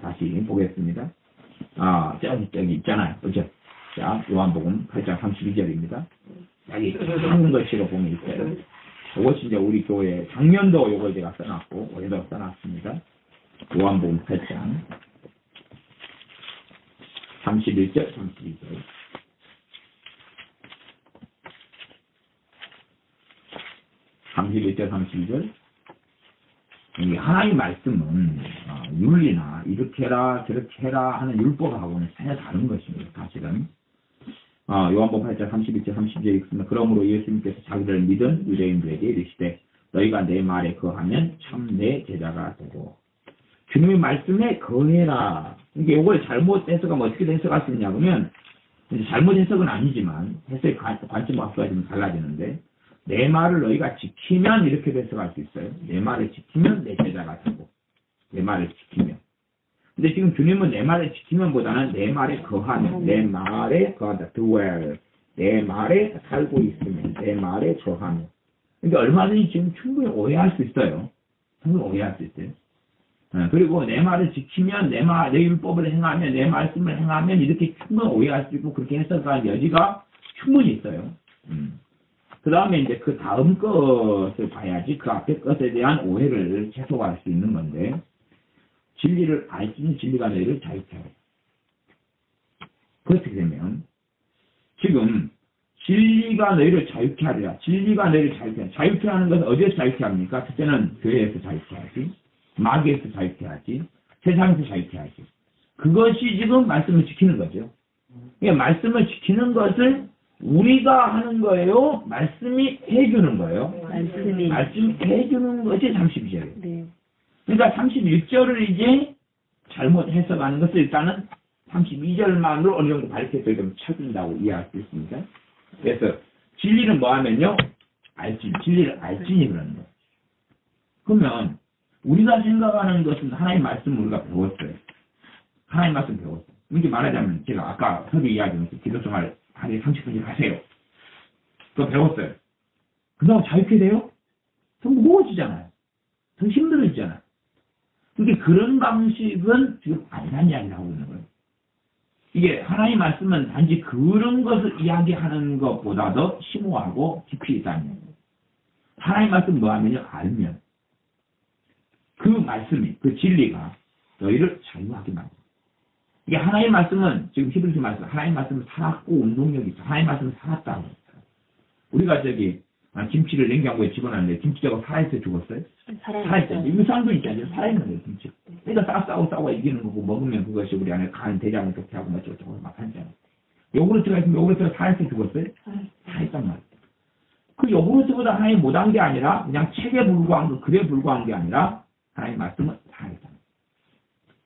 다시 보겠습니다. 저기 있잖아요. 그죠? 자, 요한복음 8장 32절입니다. 여기 하는 것으로 보면 있어요. 이것이 이제 우리 교회 작년도 요걸 제가 써놨고 올해도 써놨습니다. 요한복음 8장 31절 32절. 이 하나님 말씀은 윤리나 이렇게 해라 저렇게 해라 하는 율법하고는 전혀 다른 것입니다. 사실은 요한복음 8장 31절 30절에 있습니다. 그러므로 예수님께서 자기를 믿은 유대인들에게 이르시되 너희가 내 말에 거하면 참 내 제자가 되고 주님의 말씀에 거해라. 이게 이걸 잘못 해석하면 어떻게 해석할 수 있냐 그러면 잘못 해석은 아니지만 해석의 관점과 좀 달라지는데 내 말을 너희가 지키면 이렇게 해석할 수 있어요. 내 말을 지키면 내 제자가 되고 내 말을 지키면. 근데 지금 주님은 내 말을 지키면보다는 내 말에 거하면, 내 말에 거한다. dwell. 내 말에 살고 있으면, 내 말에 거하면. 그러니까 얼마든지 지금 충분히 오해할 수 있어요. 충분히 오해할 수 있어요. 그리고 내 말을 지키면, 내 율법을 행하면, 내 말씀을 행하면 이렇게 충분히 오해할 수 있고 그렇게 해석할 여지가 충분히 있어요. 그 다음에 이제 그 다음 것을 봐야지 그 앞에 것에 대한 오해를 최소화할 수 있는 건데 진리를 알지니 진리가 너희를 자유케 하라. 그렇게 되면 지금 진리가 너희를 자유케 하리라. 진리가 너희를 자유케 하라. 자유케 하는 것은 어디에서 자유케 합니까? 첫째는 교회에서 자유케 하지. 마귀에서 자유케 하지. 세상에서 자유케 하지. 그것이 지금 말씀을 지키는 거죠. 그러니까 말씀을 지키는 것을 우리가 하는 거예요? 말씀이 해주는 거예요? 말씀이 해주는 것이 32절이에요. 네. 그러니까 31절을 이제 잘못 해석하는 것을 일단은 32절만으로 어느 정도 밝혀서 좀 찾는다고 이해할 수 있습니다. 그래서 진리는 뭐 하면요? 진리를 알지니 그러는 거예요. 그러면 우리가 생각하는 것은 하나님의 말씀을 우리가 배웠어요. 하나님의 말씀 배웠어요. 이렇게 말하자면 제가 아까 서두 이야기하면서 기도생활 하루에 30분씩 하세요. 그거 배웠어요. 그다음 자유케 돼요? 더 무거워지잖아요. 더 힘들어지잖아요. 그러니까 그런 방식은 지금 아니란 이야기를 하고 있는 거예요. 이게 하나님의 말씀은 단지 그런 것을 이야기하는 것보다도 심오하고 깊이 있다는 거예요. 하나님의 말씀 뭐 하면요? 알면 그 말씀이, 그 진리가 너희를 자유하게 만듭니다. 이게 하나님의 말씀은 지금 히브리서 말씀, 하나님의 말씀은 살았고 운동력이 있어. 하나님의 말씀은 살았다고. 우리가 김치를 냉장고에 집어놨는데 김치가 살아있어요, 죽었어요? 살아있어요. 유산도 있잖아요. 살아있는 거예요, 김치. 그러니까 싸우고 이기는 거고 먹으면 그것이 우리 안에 간, 대장을 좋게 하고 뭐 저쩌고 막 하잖아요. 요구르트가 있으면 요구르트가 살아있어요, 죽었어요? 살아있단 말이에요. 그 요구르트보다 하나님 못한 게 아니라 그냥 책에 불과한 거, 글에 불과한 게 아니라 하나님 말씀은 살아있다.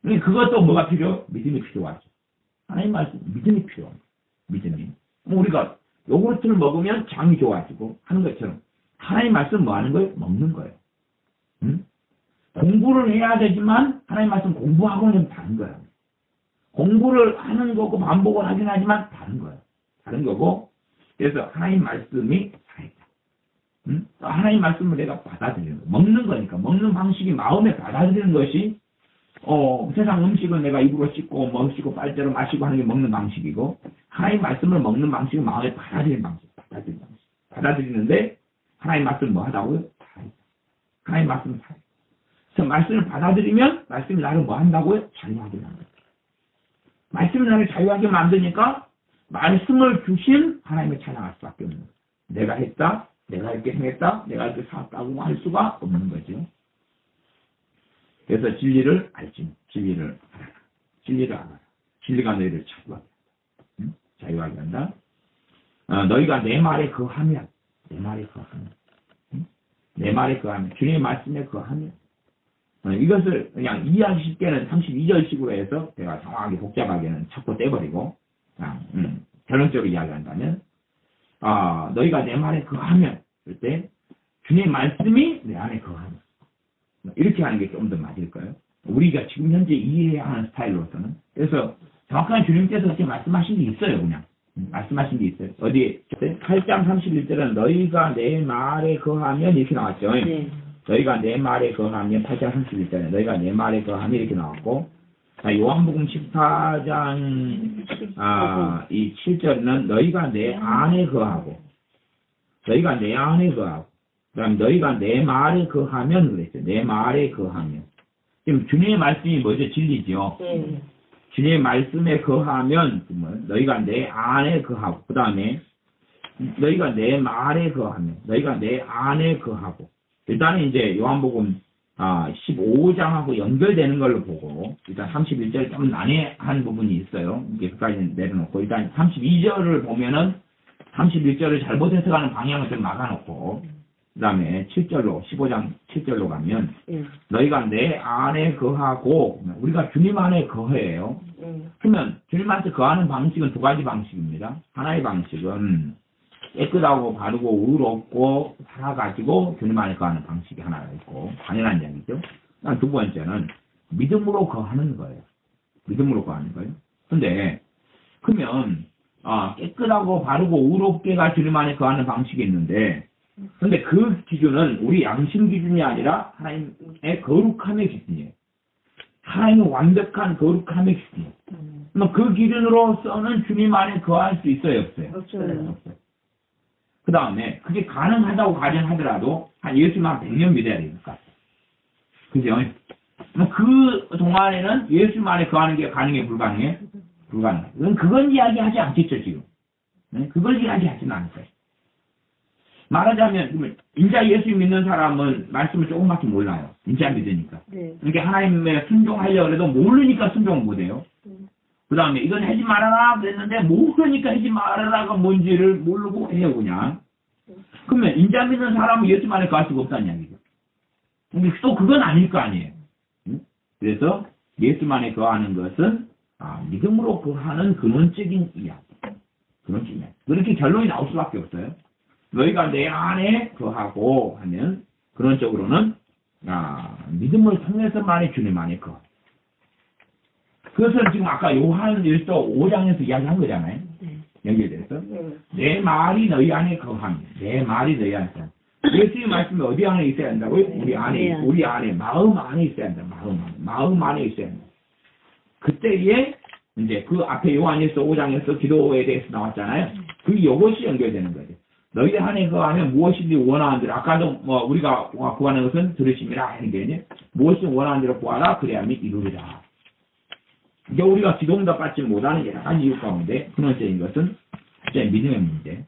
그러니까 그것도 뭐가 필요해요? 믿음이 필요하죠. 하나님 말씀, 믿음이 필요합니다. 믿음이. 우리가 요구르트를 먹으면 장이 좋아지고 하는 것처럼 하나님 말씀 뭐 하는 거예요? 먹는 거예요. 응? 공부를 해야 되지만 하나님 말씀 공부하고는 다른 거예요. 공부를 하는 거고 반복을 하긴 하지만 다른 거예요. 다른 거고 그래서 하나님 말씀이 살아있다. 응? 하나님 말씀을 내가 받아들이는 거. 먹는 거니까 먹는 방식이 마음에 받아들이는 것이 세상 음식은 내가 입으로 씹고 먹고 빨대로 마시고 하는 게 먹는 방식이고 하나님 말씀을 먹는 방식은 마음에 받아들이는 방식. 받아들이는데 하나님 말씀 뭐 하다고요? 하나님 말씀은 살아있다. 그래서 말씀을 받아들이면 말씀이 나를 뭐 한다고요? 자유하게 만든다. 말씀이 나를 자유하게 만드니까 말씀을 주신 하나님을 찬양할 수밖에 없는 거예요. 내가 했다, 내가 이렇게 행했다, 내가 이렇게 살았다고 할 수가 없는 거죠. 그래서 진리를 알지, 진리를 알아라. 진리를 알아라. 진리가 너희를 자유하게 한다. 자유하게 한다. 너희가 내 말에 거하면, 내 말에 거하면, 내 말에 거하면, 주님의 말씀에 거하면, 이것을 그냥 이해하기 쉽게는 32절식으로 해서 제가 정확하게 복잡하게는 자꾸 떼버리고, 결론적으로 이야기한다면, 너희가 내 말에 거하면, 그럴 때, 주님의 말씀이 내 안에 거하면, 이렇게 하는 게 좀 더 맞을까요? 우리가 지금 현재 이해해야 하는 스타일로서는. 그래서 정확한 주님께서 이렇게 말씀하신 게 있어요, 그냥. 말씀하신 게 있어요. 어디, 8장 31절은 너희가 내 말에 거하면 이렇게 나왔죠. 네. 너희가 내 말에 거하면 8장 31절에 너희가 내 말에 거하면 이렇게 나왔고, 요한복음 14장 이 7절은 너희가 내 안에 거하고, 너희가 내 안에 거하고, 그다음 너희가 내 말에 거하면 그랬어요. 내 말에 거하면. 지금 주님의 말씀이 뭐죠? 진리죠. 네. 주님의 말씀에 거하면 너희가 내 안에 거하고, 그 다음에 너희가 내 말에 거하면 너희가 내 안에 거하고. 일단은 이제 요한복음 15장하고 연결되는 걸로 보고, 일단 31절 좀 난해한 부분이 있어요. 여기까지 내려놓고, 일단 32절을 보면은 31절을 잘못 해석하는 방향을 좀 막아놓고, 그 다음에 7절로, 15장 7절로 가면, 너희가 내 안에 거하고, 우리가 주님 안에 거해요. 그러면 주님한테 거하는 방식은 두 가지 방식입니다. 하나의 방식은 깨끗하고 바르고 의롭고 살아가지고 주님 안에 거하는 방식이 하나가 있고, 당연한 이야기죠. 두 번째는 믿음으로 거하는 거예요. 믿음으로 거하는 거예요. 근데, 그러면, 깨끗하고 바르고 의롭게가 주님 안에 거하는 방식이 있는데, 근데 그 기준은 우리 양심 기준이 아니라 하나님의 거룩함의 기준이에요. 하나님의 완벽한 거룩함의 기준이에요. 그럼 그 기준으로서는 주님 안에 거할 수 있어요, 없어요? 없어요. 그 다음에 그게 가능하다고 가정하더라도 한 예수만 100년 믿어야 되니까. 그죠? 그 동안에는 예수만에 거하는 게 가능해, 불가능해? 불가능해. 그건 이야기하지 않겠죠, 지금. 그걸 이야기하지는 않을 거예요. 말하자면, 인자 예수 믿는 사람은 말씀을 조금밖에 몰라요. 인자 믿으니까. 네. 그러니까 하나님의 순종하려고 해도 모르니까 순종 못해요. 그 다음에 이건 하지 말아라 그랬는데 모르니까 하지 말아라가 뭔지를 모르고 해요, 그냥. 그러면 인자 믿는 사람은 예수만에 거할 수가 없다는 이야기죠. 근데 또 그건 아닐 거 아니에요. 그래서 예수만에 거하는 것은 믿음으로 거하는 근원적인 이야기. 근원적인 이야기. 그렇게 결론이 나올 수밖에 없어요. 너희가 내 안에 거하고 하면 근원적으로는 믿음을 통해서만이 주님 안에 거하. 그것을 지금 아까 요한일서 5장에서 이야기한 거잖아요. 연결돼서. 내 말이 너희 안에 거하면. 내 말이 너희 안에 거하면. 예수의 말씀이 어디 안에 있어야 한다고요? 우리 안에, 마음 안에 있어야 한다. 마음 안에 있어야 한다. 그때에, 이제 그 앞에 요한일서 5장에서 기도에 대해서 나왔잖아요. 그 요것이 연결되는 거죠. 너희 안에 거하면 무엇이든지 원하는 대로, 아까도 우리가 구하는 것은 들으심이라 하는 게 이제, 무엇이든 원하는 대로 구하라, 그래야만 이루리라. 이제 우리가 기도응답 받지 못하는 여러 가지 이유 가운데, 근원적인 것은, 첫째, 믿음의 문제.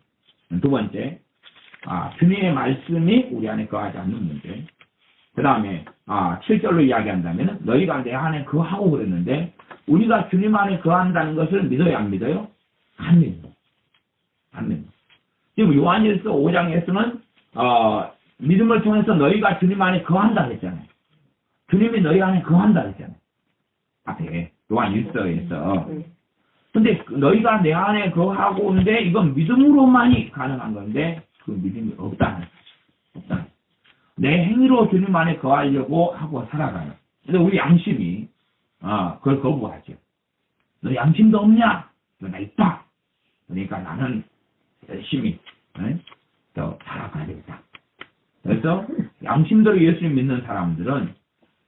두 번째, 주님의 말씀이 우리 안에 거하지 않는 문제. 그 다음에, 7절로 이야기한다면, 너희가 내 안에 거하고 그랬는데, 우리가 주님 안에 거한다는 것을 믿어요, 안 믿어요? 안 믿어요. 안 믿어요. 지금 요한일서 5장에서는, 믿음을 통해서 너희가 주님 안에 거한다 했잖아요. 주님이 너희 안에 거한다 했잖아요. 앞에, 요한일서에서. 근데 너희가 내 안에 거하고 오는데, 이건 믿음으로만이 가능한 건데, 그 믿음이 없다는 거죠. 없다는 거죠. 내 행위로 주님 안에 거하려고 하고 살아가요. 근데 우리 양심이, 그걸 거부하죠. 너 양심도 없냐? 나 있다. 그러니까 나는 열심히, 더 살아가야 되겠다. 그래서 양심대로 예수님 믿는 사람들은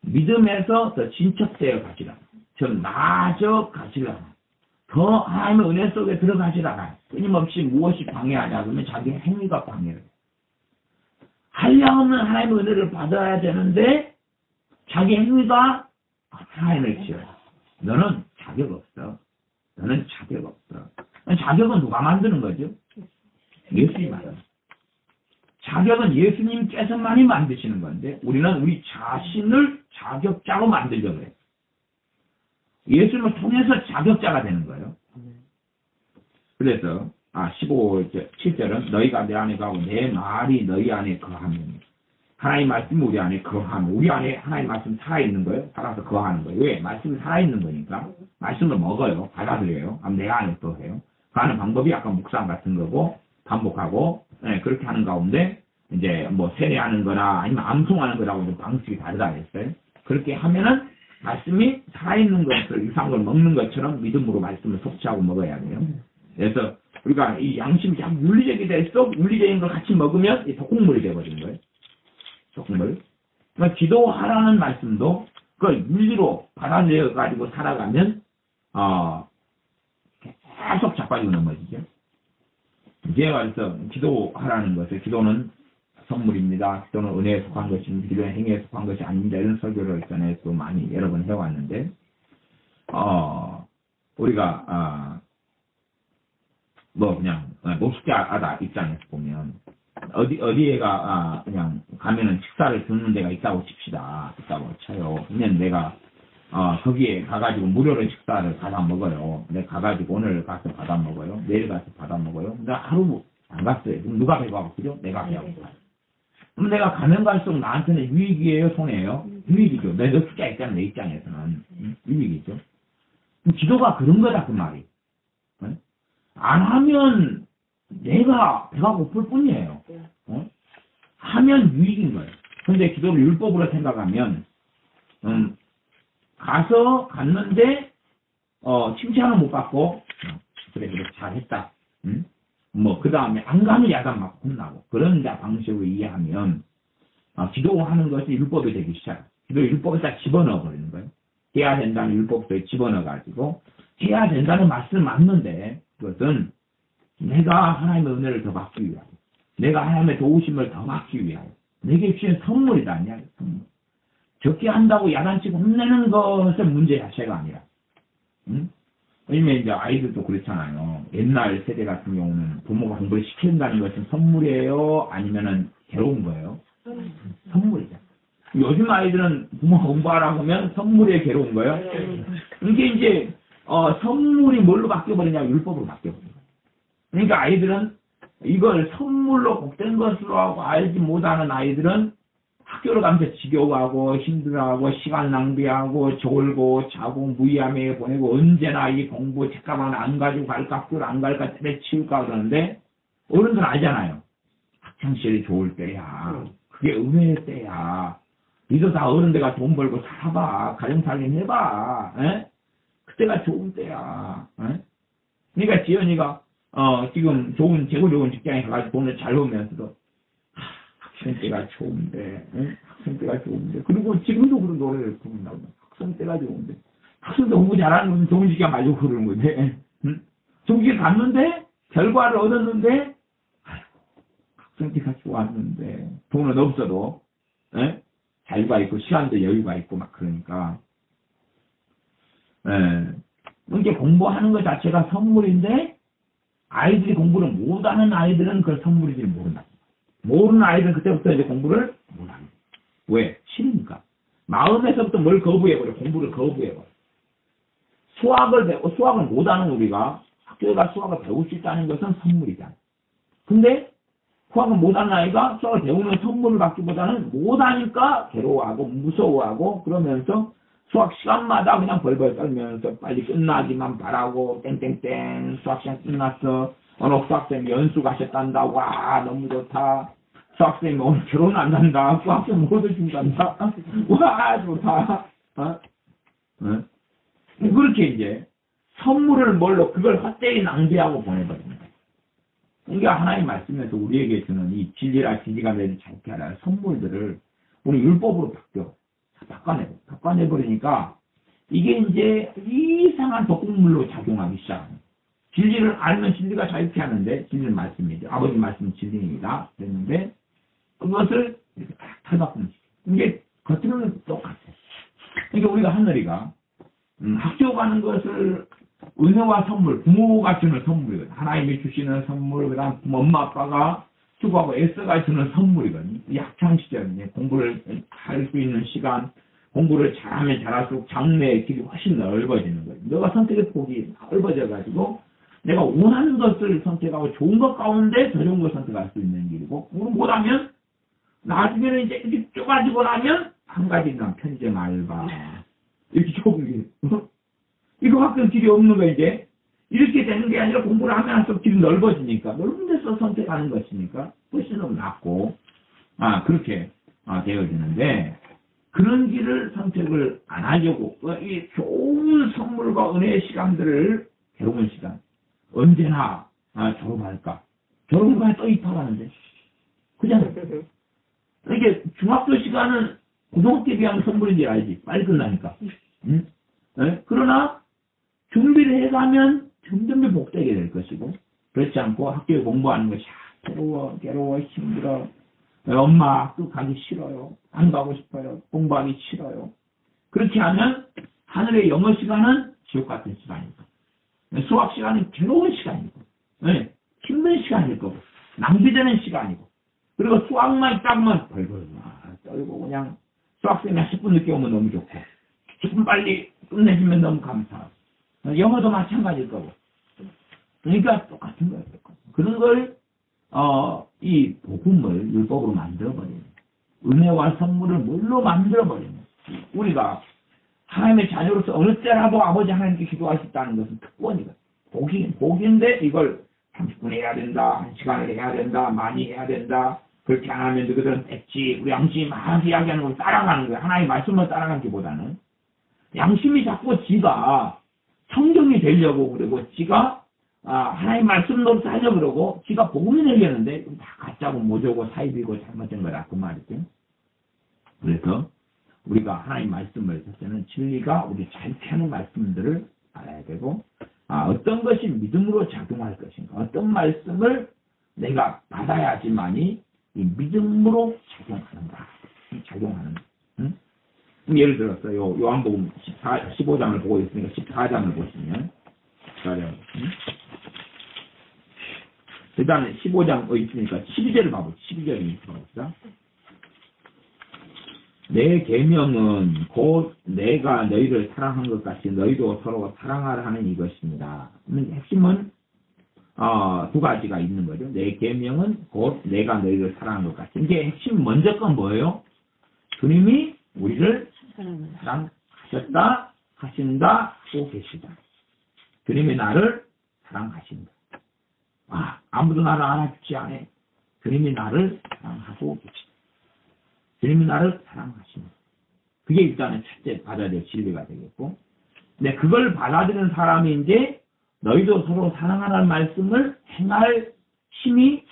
믿음에서 더 진척되어 가시라. 좀 나아져 가시라. 더 하나님의 은혜 속에 들어가시라. 끊임없이 무엇이 방해하냐 그러면 자기 행위가 방해를 해요. 한량없는 하나님의 은혜를 받아야 되는데 자기 행위가 하나님을 지어요. 너는 자격 없어. 너는 자격 없어. 자격은 누가 만드는 거죠? 예수님이 만드는. 자격은 예수님께서만이 만드시는 건데 우리는 우리 자신을 자격자로 만들려고 해요. 예수님을 통해서 자격자가 되는 거예요. 그래서 7절은 너희가 내 안에 가고 내 말이 너희 안에 거하면 하나님 말씀이 우리 안에 거하면 우리 안에 하나님 말씀 살아있는 거예요. 살아서 거하는 거예요. 왜? 말씀이 살아있는 거니까 말씀을 먹어요. 받아들여요. 그럼 내 안에 또 해요. 그 하는 방법이 약간 묵상 같은 거고 반복하고 그렇게 하는 가운데 이제 뭐 세뇌하는 거나 아니면 암송하는 거라고 좀 방식이 다르다 했어요. 그렇게 하면은 말씀이 살아있는 것을 이상한 걸 먹는 것처럼 믿음으로 말씀을 섭취하고 먹어야 돼요. 그래서 우리가 이 양심이 자꾸 윤리적이 돼서 윤리적인 걸 같이 먹으면 이 독국물이 되어버리는 거예요. 독국물. 그러니까 기도하라는 말씀도 그걸 윤리로 받아들여 가지고 살아가면 계속 자빠지고 넘어지죠. 이제 와서 기도하라는 것을 기도는 선물입니다. 기도는 은혜에 속한 것입니다. 기도는 행위에 속한 것이 아닙니다. 이런 설교를 전에 또 많이 여러 번 해왔는데 우리가 뭐 그냥 목숙자하다 입장에서 보면 어디에가 그냥 가면은 식사를 듣는 데가 있다고 칩시다. 있다고 쳐요. 그러면 내가 거기에 가가지고 무료로 식사를 받아 먹어요. 내가 가가지고 오늘 가서 받아 먹어요. 내일 가서 받아 먹어요. 근데 하루 안 갔어요. 그럼 누가 배가 고프죠? 내가 배가 고파요. 그럼 내가 가면 갈수록 나한테는 유익이에요, 손해예요? 유익이죠. 내 숙자 입장, 내 입장에서는 유익이죠. 기도가 그런 거다 그 말이. 안 하면 내가 배가 고플 뿐이에요. 하면 유익인 거예요. 근데 기도를 율법으로 생각하면 갔는데 칭찬은 못 받고 그래 잘했다. 뭐 그 다음에 안 가면 야단 맞고 혼나고 그런 방식으로 이해하면 기도하는 것이 율법이 되기 시작해요. 기도 율법을 딱 집어넣어 버리는 거예요. 해야 된다는 율법도 집어넣어 가지고 해야 된다는 말씀은 맞는데 그것은 내가 하나님의 은혜를 더 받기 위하여 내가 하나님의 도우심을 더 받기 위하여 내게 주신 선물이다 아니야. 선물. 적게 한다고 야단치고 혼내는 것은 문제 자체가 아니라 왜냐면 이제 아이들도 그렇잖아요. 옛날 세대 같은 경우는 부모가 공부를 시킨다는 것은 선물이에요? 아니면은 괴로운 거예요? 선물이죠. 요즘 아이들은 부모가 공부하라고 하면 선물이에요? 괴로운 거예요? 이게 이제 선물이 뭘로 바뀌어버리냐면 율법으로 바뀌어버려요. 그러니까 아이들은 이걸 선물로 복된 것으로 하고 알지 못하는 아이들은 학교를 가면서 지겨워하고 힘들어하고 시간 낭비하고 졸고 자고 무의함에 보내고 언제나 이 공부 책가방 안 가지고 갈까 학교를 안 갈까 때려치울까 그러는데 어른들은 알잖아요. 학창시절이 좋을 때야. 그게 은혜의 때야. 니도 다 어른들가 돈 벌고 살아봐. 가정살림 해봐. 에? 그때가 좋은 때야. 에? 그러니까 지연이가 지금 재고 좋은 직장에 가가지고 돈을 잘 벌면서도 학생 때가 좋은데, 응? 학생 때가 좋은데. 그리고 지금도 그런 노래를 부른다고. 학생 때가 좋은데. 학생 때 공부 잘하는 것은 좋은 직장 말고 그러는 건데, 응? 좋은 직장 갔는데, 결과를 얻었는데, 아이고, 학생 때가 좋았는데, 돈은 없어도, 에? 자유가 있고, 시간도 여유가 있고, 막 그러니까. 이게 공부하는 것 자체가 선물인데, 아이들이 공부를 못하는 아이들은 그걸 선물이지 모른다. 모르는 아이들은 그때부터 이제 공부를 못합니다. 왜? 싫으니까. 마음에서부터 뭘 거부해버려. 공부를 거부해버려. 수학을 못하는 우리가 학교에 가서 수학을 배울 수 있다는 것은 선물이다. 근데 수학을 못하는 아이가 수학을 배우는 선물을 받기보다는 못하니까 괴로워하고 무서워하고 그러면서 수학 시간마다 그냥 벌벌 떨면서 빨리 끝나기만 바라고 땡땡땡 수학 시간 끝났어. 어느 수학생이 연수 가셨단다. 와 너무 좋다. 수학생이 오늘 결혼 안 한다. 수학생 못 해준단다. 와 좋다. 그렇게 이제 선물을 뭘로 그걸 헛되이 낭비하고 보내버립니다. 그러니까 하나님 말씀에서 우리에게 주는 이 진리라 진리가 매를 잘게 하라 선물들을 우리 율법으로 바꿔내버리니까 이게 이제 이상한 독극물로 작용하기 시작합니다. 진리를 알면 진리가 자유케 하는데 진리는 말씀이죠. 아버지 말씀은 진리입니다. 그랬는데 그것을 이렇게 딱 탈바꿈 이게 겉으로는 똑같아요. 그러니까 우리가 하늘이가 학교 가는 것을 은혜와 선물, 부모가 주는 선물이거든. 하나님이 주시는 선물, 그 다음 엄마 아빠가 수고하고 애써가 주는 선물이거든요. 이 학창시절 공부를 할 수 있는 시간, 공부를 잘하면 잘할수록 장래의 길이 훨씬 넓어지는 너가 선택의 폭이 넓어져가지고 내가 원하는 것을 선택하고 좋은 것 가운데 더 좋은 걸 선택할 수 있는 길이고, 못하면 나중에는 이제 이렇게 좁아지고 나면 한 가지만 편의점 알바 이렇게 좁은 길. 이거밖에 길이 없는 거 이제. 이렇게 되는 게 아니라 공부를 하면 할수록 길이 넓어지니까 넓은 데서 선택하는 것이니까 훨씬 더 낫고 그렇게 되어지는데, 그런 길을 선택을 안 하려고 이 좋은 선물과 은혜의 시간들을 괴로운 시간 언제나 졸업할까? 졸업하면 또 입학하는데 그잖아. 이게 중학교 시간은 고등학교에 비하면 선물인지 알지. 빨리 끝나니까. 응? 네? 그러나 준비를 해가면 점점 더 복되게 될 것이고, 그렇지 않고 학교에 공부하는 것이 괴로워 힘들어, 엄마 학교 가기 싫어요, 안 가고 싶어요, 공부하기 싫어요. 그렇게 하면 하늘의 영어 시간은 지옥 같은 시간이고, 수학 시간은 괴로운 시간이고, 네, 힘든 시간일 거고, 낭비되는 시간이고, 그리고 수학만 있다 보면 벌벌 떨고 그냥 수학생이 10분 늦게 오면 너무 좋고, 10분 빨리 끝내주면 너무 감사하고, 영어도 마찬가지일 거고. 그러니까 똑같은 거예요. 그런 걸 이 복음을 율법으로 만들어버리는, 은혜와 선물을 뭘로 만들어버리는, 우리가 하나님의 자녀로서 어느 때라도 아버지 하나님께 기도할 수 있다는 것은 특권이거든. 복인데 이걸 30분 해야 된다, 1시간을 해야 된다, 많이 해야 된다, 그렇게 안 하면 너희들은 뺐지, 우리 양심이 막 이야기하는 걸 따라가는 거야. 하나님의 말씀을 따라가기보다는 양심이 자꾸 지가 성경이 되려고 그러고, 지가 하나님 말씀 노릇 하려고 그러고, 지가 복음이 되려는데 다 가짜고 모조고 사입이고 잘못된 거라 그 말이죠. 그래서 우리가 하나님 말씀을 첫째는 진리가 우리 잘 펴는 말씀들을 알아야 되고, 어떤 것이 믿음으로 작용할 것인가, 어떤 말씀을 내가 받아야지만이 이 믿음으로 작용하는. 응? 예를 들어서 요한복음 15장을 보고 있으니까 14장을 보시면, 14장. 응? 일단은 15장 있으니까 12절을 봐보죠. 12절을 봐봅시다. 내 계명은 곧 내가 너희를 사랑한 것 같이 너희도 서로 사랑하라 하는 이것입니다. 핵심은 두 가지가 있는 거죠. 내 계명은 곧 내가 너희를 사랑한 것 같이. 이게 핵심 먼저 건 뭐예요? 주님이 우리를 사랑하셨다, 하신다, 하고 계시다. 주님이 나를 사랑하신다. 아무도 나를 알아주지 않아. 주님이 나를 사랑하고 계시다. 주님이 나를 사랑하신다. 그게 일단은 첫째 받아야 될 진리가 되겠고, 근데 그걸 받아들이는 사람이 이제 너희도 서로 사랑하라는 말씀을 행할 힘이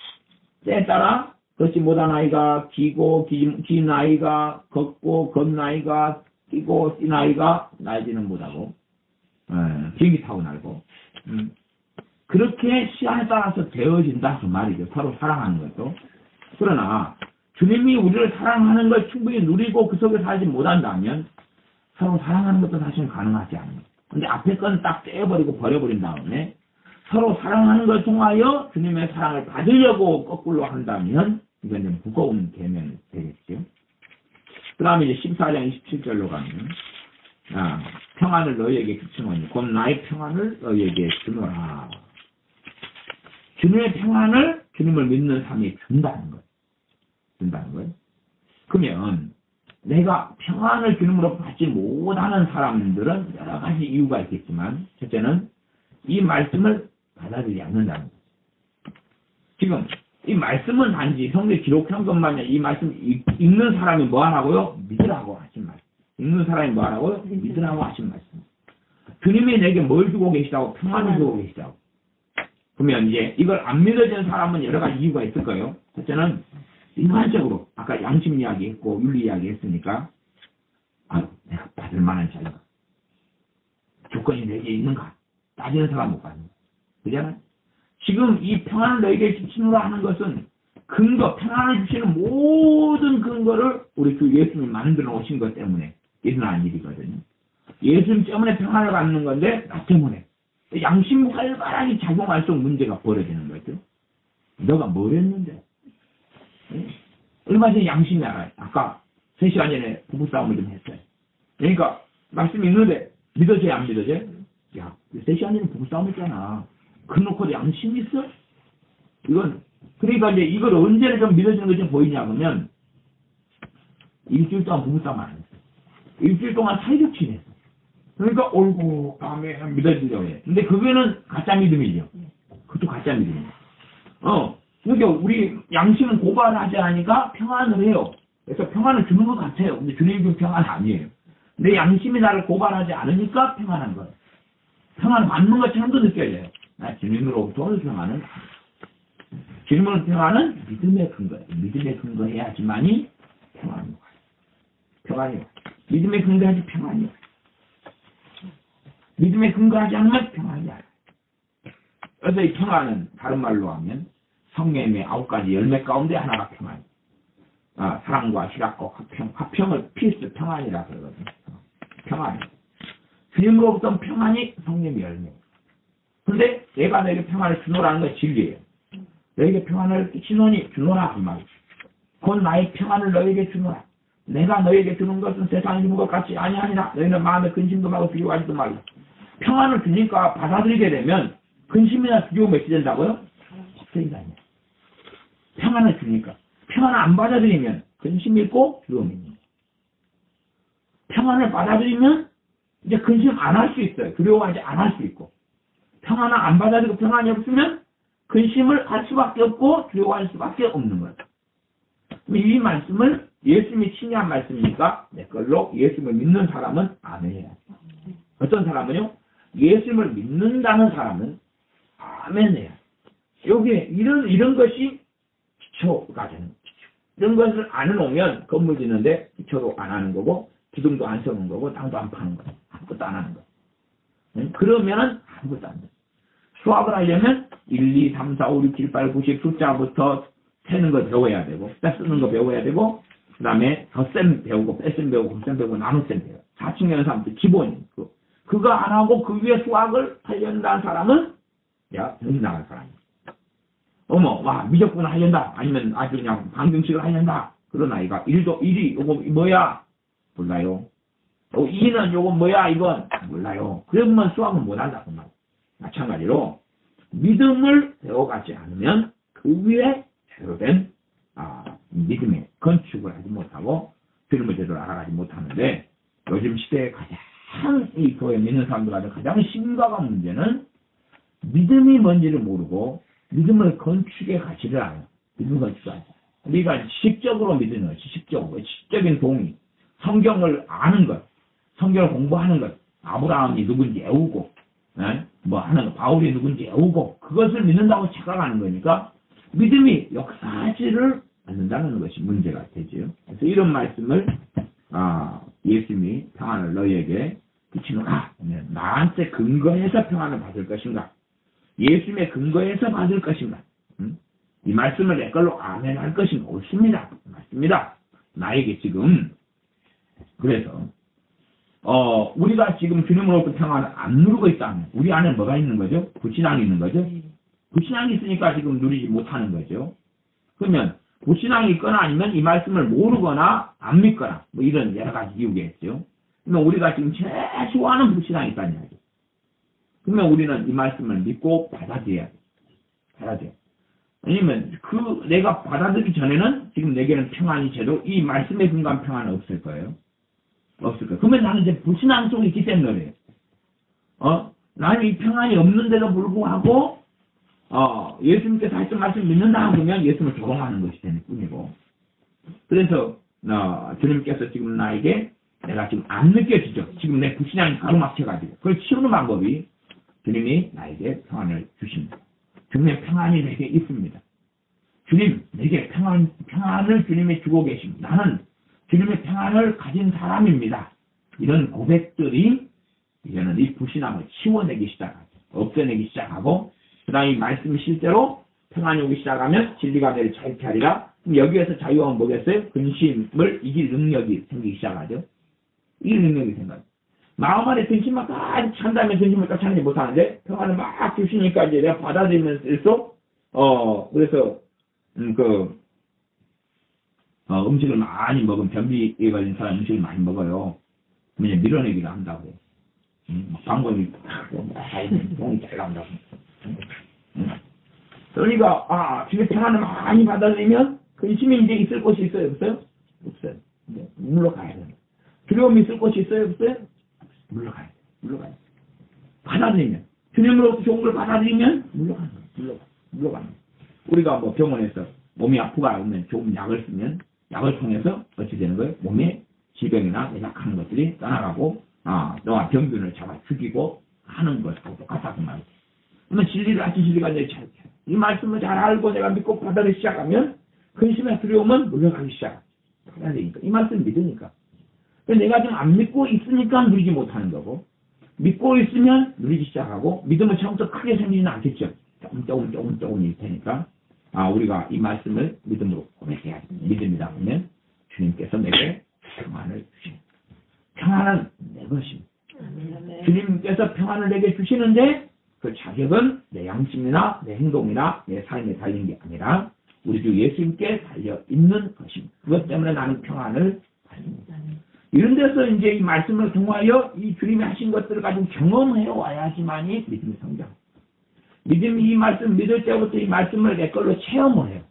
때에 따라, 그렇지 못한 아이가 기고 긴 아이가 걷고 건 아이가 뛰고 뛴 아이가 날지는 못하고 비행기 타고 날고, 그렇게 시간에 따라서 되어진다 그 말이죠. 서로 사랑하는 것도. 그러나 주님이 우리를 사랑하는 걸 충분히 누리고 그 속에 살지 못한다면 서로 사랑하는 것도 사실은 가능하지 않아요. 근데 앞에 건 딱 떼어버리고 버려버린 다음에 서로 사랑하는 걸 통하여 주님의 사랑을 받으려고 거꾸로 한다면 이건 좀 무거운 계명이 되겠죠. 그 다음에 이제 14장 27절로 가면, 평안을 너희에게 주시노니 곧 나의 평안을 너희에게 주노라. 주님의 평안을 주님을 믿는 삶이 준다는 거예요. 그러면 내가 평안을 주님으로 받지 못하는 사람들은 여러 가지 이유가 있겠지만, 첫째는 이 말씀을 받아들이지 않는다는 거예요. 지금 이 말씀은 단지 성경에 기록한 것만 아니라 이 말씀 읽는 사람이 뭐 하라고요? 믿으라고 하신 말씀. 읽는 사람이 뭐 하라고요? 믿으라고 하신 말씀. 주님이 내게 뭘 주고 계시다고? 평안을 주고 계시다고. 그러면 이제 이걸 안 믿어지는 사람은 여러 가지 이유가 있을 거예요. 첫째는 인간적으로 아까 양심 이야기했고 윤리 이야기했으니까 내가 받을 만한 자유가 조건이 내게 있는가 따지는 사람 못 받는 거예요. 그잖아요. 지금 이 평안을 너에게 주시노라 하는 것은 근거, 평안을 주시는 모든 근거를 우리 주 예수님이 만들어 오신 것 때문에 일어난 일이거든요. 예수님 때문에 평안을 갖는 건데 나 때문에 양심 활발하게 작용할수록 문제가 벌어지는 거죠. 너가 뭘 했는데? 얼마 전에 양심이 알아요. 아까 3시간 전에 부부싸움을 좀 했어요. 그러니까 말씀이 있는데 믿어져야 안 믿어져요? 야, 3시간이면 부부싸움 했잖아. 그놓고 양심 있어? 이건, 그러니까 이제 이걸 언제는 좀 믿어지는 게 좀 보이냐, 그러면, 일주일 동안 부부싸움 안 했어. 일주일 동안 사이좋게 지냈어. 그러니까, 옳고, 다음에 믿어지려고 해. 근데 그거는 가짜 믿음이죠. 그것도 가짜 믿음이야. 그러니까 우리 양심은 고발하지 않으니까 평안을 해요. 그래서 평안을 주는 것 같아요. 근데 주님이 그 평안 아니에요. 내 양심이 나를 고발하지 않으니까 평안한 거예요. 평안 받는 것처럼도 느껴져요. 나 주님으로부터 평안은 주님으로부터 평안은 믿음의 근거예요. 믿음의 근거해야지만이 평안이 와요. 평안이 와요. 믿음의 근거하지 평안이 와요. 믿음에 근거하지 않으면 평안이 와요. 그래서 이 평안은 다른 말로 하면 성령의 9가지 열매 가운데 하나가 평안이에요. 사랑과 희락과 화평을 필수 평안이라 그러거든요. 평안. 주님으로부터 평안이 성령의 열매예요. 근데 내가 너에게 평안을 주노라는 건 진리예요. 너에게 평안을 주노라 그 말이에요. 곧 나의 평안을 너에게 주노라. 내가 너에게 주는 것은 세상이 주는 것 같이 아니하니라. 너희는 마음에 근심도 말고 두려워하지도 말라. 평안을 주니까 받아들이게 되면 근심이나 두려움이 어찌 된다고요? 없어진다. 평안을 주니까. 평안을 안 받아들이면 근심이 있고 두려움이 있는 거예요. 평안을 받아들이면 이제 근심 안 할 수 있어요. 두려워하지 안 할 수 있고. 평안을 안 받아들이고 평안이 없으면 근심을 할 수밖에 없고 두려워할 수밖에 없는 거예요. 이 말씀을 예수님이 친히 한 말씀이니까 내 걸로 예수님을 믿는 사람은 아멘해야 돼. 어떤 사람은요? 예수님을 믿는다는 사람은 아멘해야 돼. 여기에 이런 것이 기초가 되는 거죠. 이런 것을 안 해놓으면 건물 짓는데 기초도 안 하는 거고 기둥도 안 세우는 거고 땅도 안 파는 거예요. 아무것도 안 하는 거예요. 그러면은 아무것도 안 돼. 수학을 하려면 1, 2, 3, 4, 5, 6, 7, 8, 9, 10 숫자부터 세는 거 배워야 되고 쓰는 거 배워야 되고 그 다음에 덧셈 배우고 뺄셈 배우고 곱셈 배우고 나눗셈 배워요. 4층 사람들 기본이 그거 안 하고 그 위에 수학을 하려는 사람은 야 정신 나갈 사람이야. 와 미적분 하려다 아니면 아주 그냥 방정식을 하려다 그런 아이가 1이 요거 뭐야 몰라요. 2는 요거 뭐야 이건 몰라요. 그러면 수학은 못한다 그 말. 마찬가지로 믿음을 배워가지 않으면 그 위에 제대로 된 믿음의 건축을 하지 못하고 주님을 제대로 알아가지 못하는데 요즘 시대에 가장 이 교회 믿는 사람들한테 가장 심각한 문제는 믿음이 뭔지를 모르고 믿음을 건축에 가지를 않아요. 믿음 건축을 하죠. 우리가 지식적으로 믿는 것, 지식적인 동의, 성경을 아는 것, 성경을 공부하는 것, 아브라함이 누군지 외우고, 뭐 하는 거, 바울이 누군지 외우고, 그것을 믿는다고 착각하는 거니까 믿음이 역사하지를 않는다는 것이 문제가 되죠. 그래서 이런 말씀을 예수님이 평안을 너희에게 비치노라. 나한테 근거해서 평안을 받을 것인가? 예수님의 근거해서 받을 것인가? 이 말씀을 내 걸로 아멘할 것인가? 옳습니다. 맞습니다. 나에게 지금 그래서 우리가 지금 주님으로부터 평안을 안 누리고 있다면 우리 안에 뭐가 있는 거죠? 불신앙이 있는 거죠? 불신앙이 있으니까 지금 누리지 못하는 거죠. 그러면 불신앙이 있거나 아니면 이 말씀을 모르거나 안 믿거나 뭐 이런 여러 가지 이유겠죠. 그러면 우리가 지금 최소한은 불신앙이 있다는 이야기죠. 그러면 우리는 이 말씀을 믿고 받아들여야 돼. 받아들여. 아니면 내가 받아들이기 전에는 지금 내게는 평안이 제도 이 말씀에 근거한 평안은 없을 거예요. 없을 거예요. 그러면 나는 이제 불신앙 속에 있기 때문에 그래요. 나는 이 평안이 없는데도 불구하고 예수님께서 하신 말씀 믿는다 그러면 예수님을 조롱하는 것이 되는 뿐이고. 그래서 주님께서 지금 나에게 내가 지금 안 느껴지죠. 지금 내 불신앙이 가로막혀가지고 그걸 치우는 방법이 주님이 나에게 평안을 주십니다. 주님의 평안이 내게 있습니다. 주님, 내게 평안을 주님이 주고 계십니다. 나는 주님의 평안을 가진 사람입니다. 이런 고백들이 이제는 이 불신앙을 치워내기 시작하고 없애내기 시작하고 그 다음에 이 말씀이 실제로 평안이 오기 시작하면 진리가 내를 자유케 하리라. 그럼 여기에서 자유하면 뭐겠어요? 근심을 이길 능력이 생기기 시작하죠. 이길 능력이 생겨요. 마음 안에 근심만 딱 찬다면 근심을 딱 참지 못하는데 평안을 막 주시니까 이제 내가 받아들이면서 그래서 음식을 많이 먹으면 변비에 걸린 사람 음식을 많이 먹어요. 그러면 밀어내기를 한다고 해요. 방법이 돈이 잘 나온다고. 그러니까 주의 평안을 많이 받아들이면 근심이 이제 있을 곳이 있어요, 없어요? 없어요. 물러가야 돼요. 두려움이 있을 곳이 있어요, 없어요? 물러가야 돼요. 물러가야 돼요. 받아들이면 주님으로부터 좋은 걸 받아들이면 물러가는 거예요. 물러가는 거예요. 우리가 뭐 병원에서 몸이 아프가 오면 좋은 약을 쓰면 약을 통해서 어찌 되는 거예요? 몸에 질병이나 약한 것들이 떠나가고 너와 병균을 잡아 죽이고 하는 것하고 똑같다고 말이죠. 그러면 진리를 아침 진리가 이제 이 말씀을 잘 알고 내가 믿고 받아들이기 시작하면 근심에 두려움은 물러가기 시작해야 되니까. 이 말씀을 믿으니까. 내가 지금 안 믿고 있으니까 누리지 못하는 거고, 믿고 있으면 누리기 시작하고, 믿음은 처음부터 크게 생기지는 않겠죠. 조금일 테니까. 우리가 이 말씀을 믿음으로 고백해야 돼. 믿음이다 보면 주님께서 내게 평안을 주십니다. 평안은 내 것입니다. 주님께서 평안을 내게 주시는데 그 자격은 내 양심이나 내 행동이나 내 삶에 달린 게 아니라 우리 주 예수님께 달려 있는 것입니다. 그것 때문에 나는 평안을 받습니다. 이런 데서 이제 이 말씀을 통하여 이 주님이 하신 것들을 가지고 경험해 와야지만이 믿음이 성장. 믿음이 이 말씀 믿을 때부터 이 말씀을 내 걸로 체험을 해요.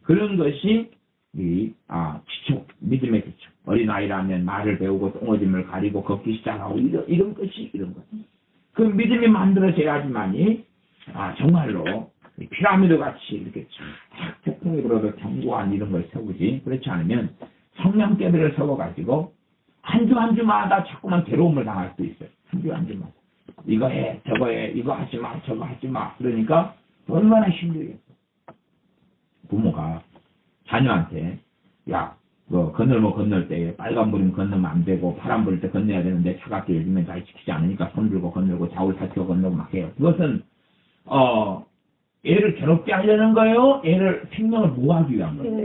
그런 것이 기초, 믿음의 기초. 어린아이라면 말을 배우고 똥오줌을 가리고 걷기 시작하고 이런 것이 이런 것. 그 믿음이 만들어져야지만이 정말로 피라미드 같이 이렇게 쫙 폭풍이 불어도 견고한 이런 걸 세우지. 그렇지 않으면 성령 깨비를 세워가지고 한 주마다 자꾸만 괴로움을 당할 수도 있어요. 한 주마다. 이거 해, 저거 해, 이거 하지 마, 저거 하지 마. 그러니까 얼마나 힘들겠어. 부모가 자녀한테 건널 때 빨간불이면 건너면 안 되고 파란불일 때 건너야 되는데 차갑게 요즘엔 잘 지키지 않으니까 손 들고 건너고 좌우를 살피고 건너고 막 해요. 그것은 얘를 괴롭게 하려는 거예요? 얘를 생명을 보호하기 위한 거예요?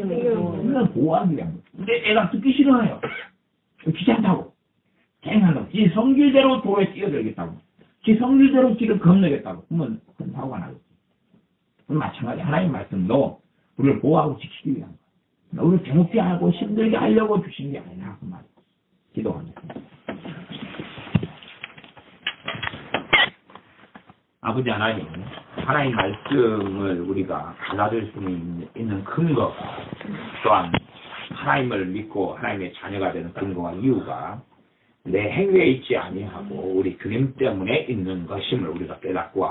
생명을 보호하기 위한 거예요. 근데 애가 듣기 싫어해요. 귀찮다고. 갱한다고. 지 성질대로 도로에 뛰어들겠다고. 지 성질대로 길을 건너겠다고. 그러면 그런 사고가 나겠죠. 마찬가지 하나님 말씀도 우리를 보호하고 지키기 위한 거예요. 우리를 괴롭게 하고 힘들게 하려고 주신 게 아니라 그 말이에요. 기도합니다. 아버지 하나님, 하나님 말씀을 우리가 받아들일 수 있는 근거, 또한 하나님을 믿고 하나님의 자녀가 되는 근거와 이유가 내 행위에 있지 아니하고 우리 주님 때문에 있는 것임을 우리가 깨닫고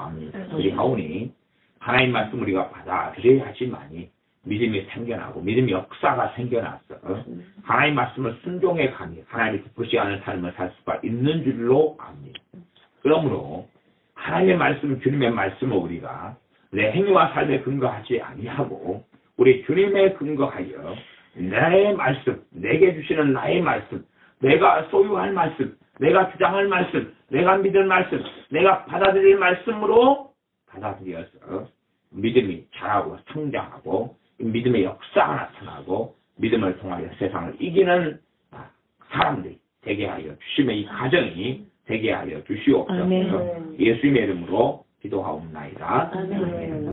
우리 하오니 하나님 말씀 우리가 받아들여야지만이 믿음이 생겨나고 믿음의 역사가 생겨났어. 하나님 말씀을 순종해 가니 하나님이 기쁘지 않은 삶을 살 수가 있는 줄로 압니다. 그러므로 하나님의 말씀, 주님의 말씀을 우리가 내 행위와 삶에 근거하지 아니하고 우리 주님의 근거하여 나의 말씀, 내게 주시는 나의 말씀, 내가 소유할 말씀, 내가 주장할 말씀, 내가 믿을 말씀, 내가 받아들일 말씀으로 받아들여서 믿음이 자라고 성장하고 믿음의 역사가 나타나고 믿음을 통하여 세상을 이기는 사람들이 되게 하여 주심의 이 가정이 되게 하여 주시옵소서. 예수님의 이름으로 기도하옵나이다. 아멘.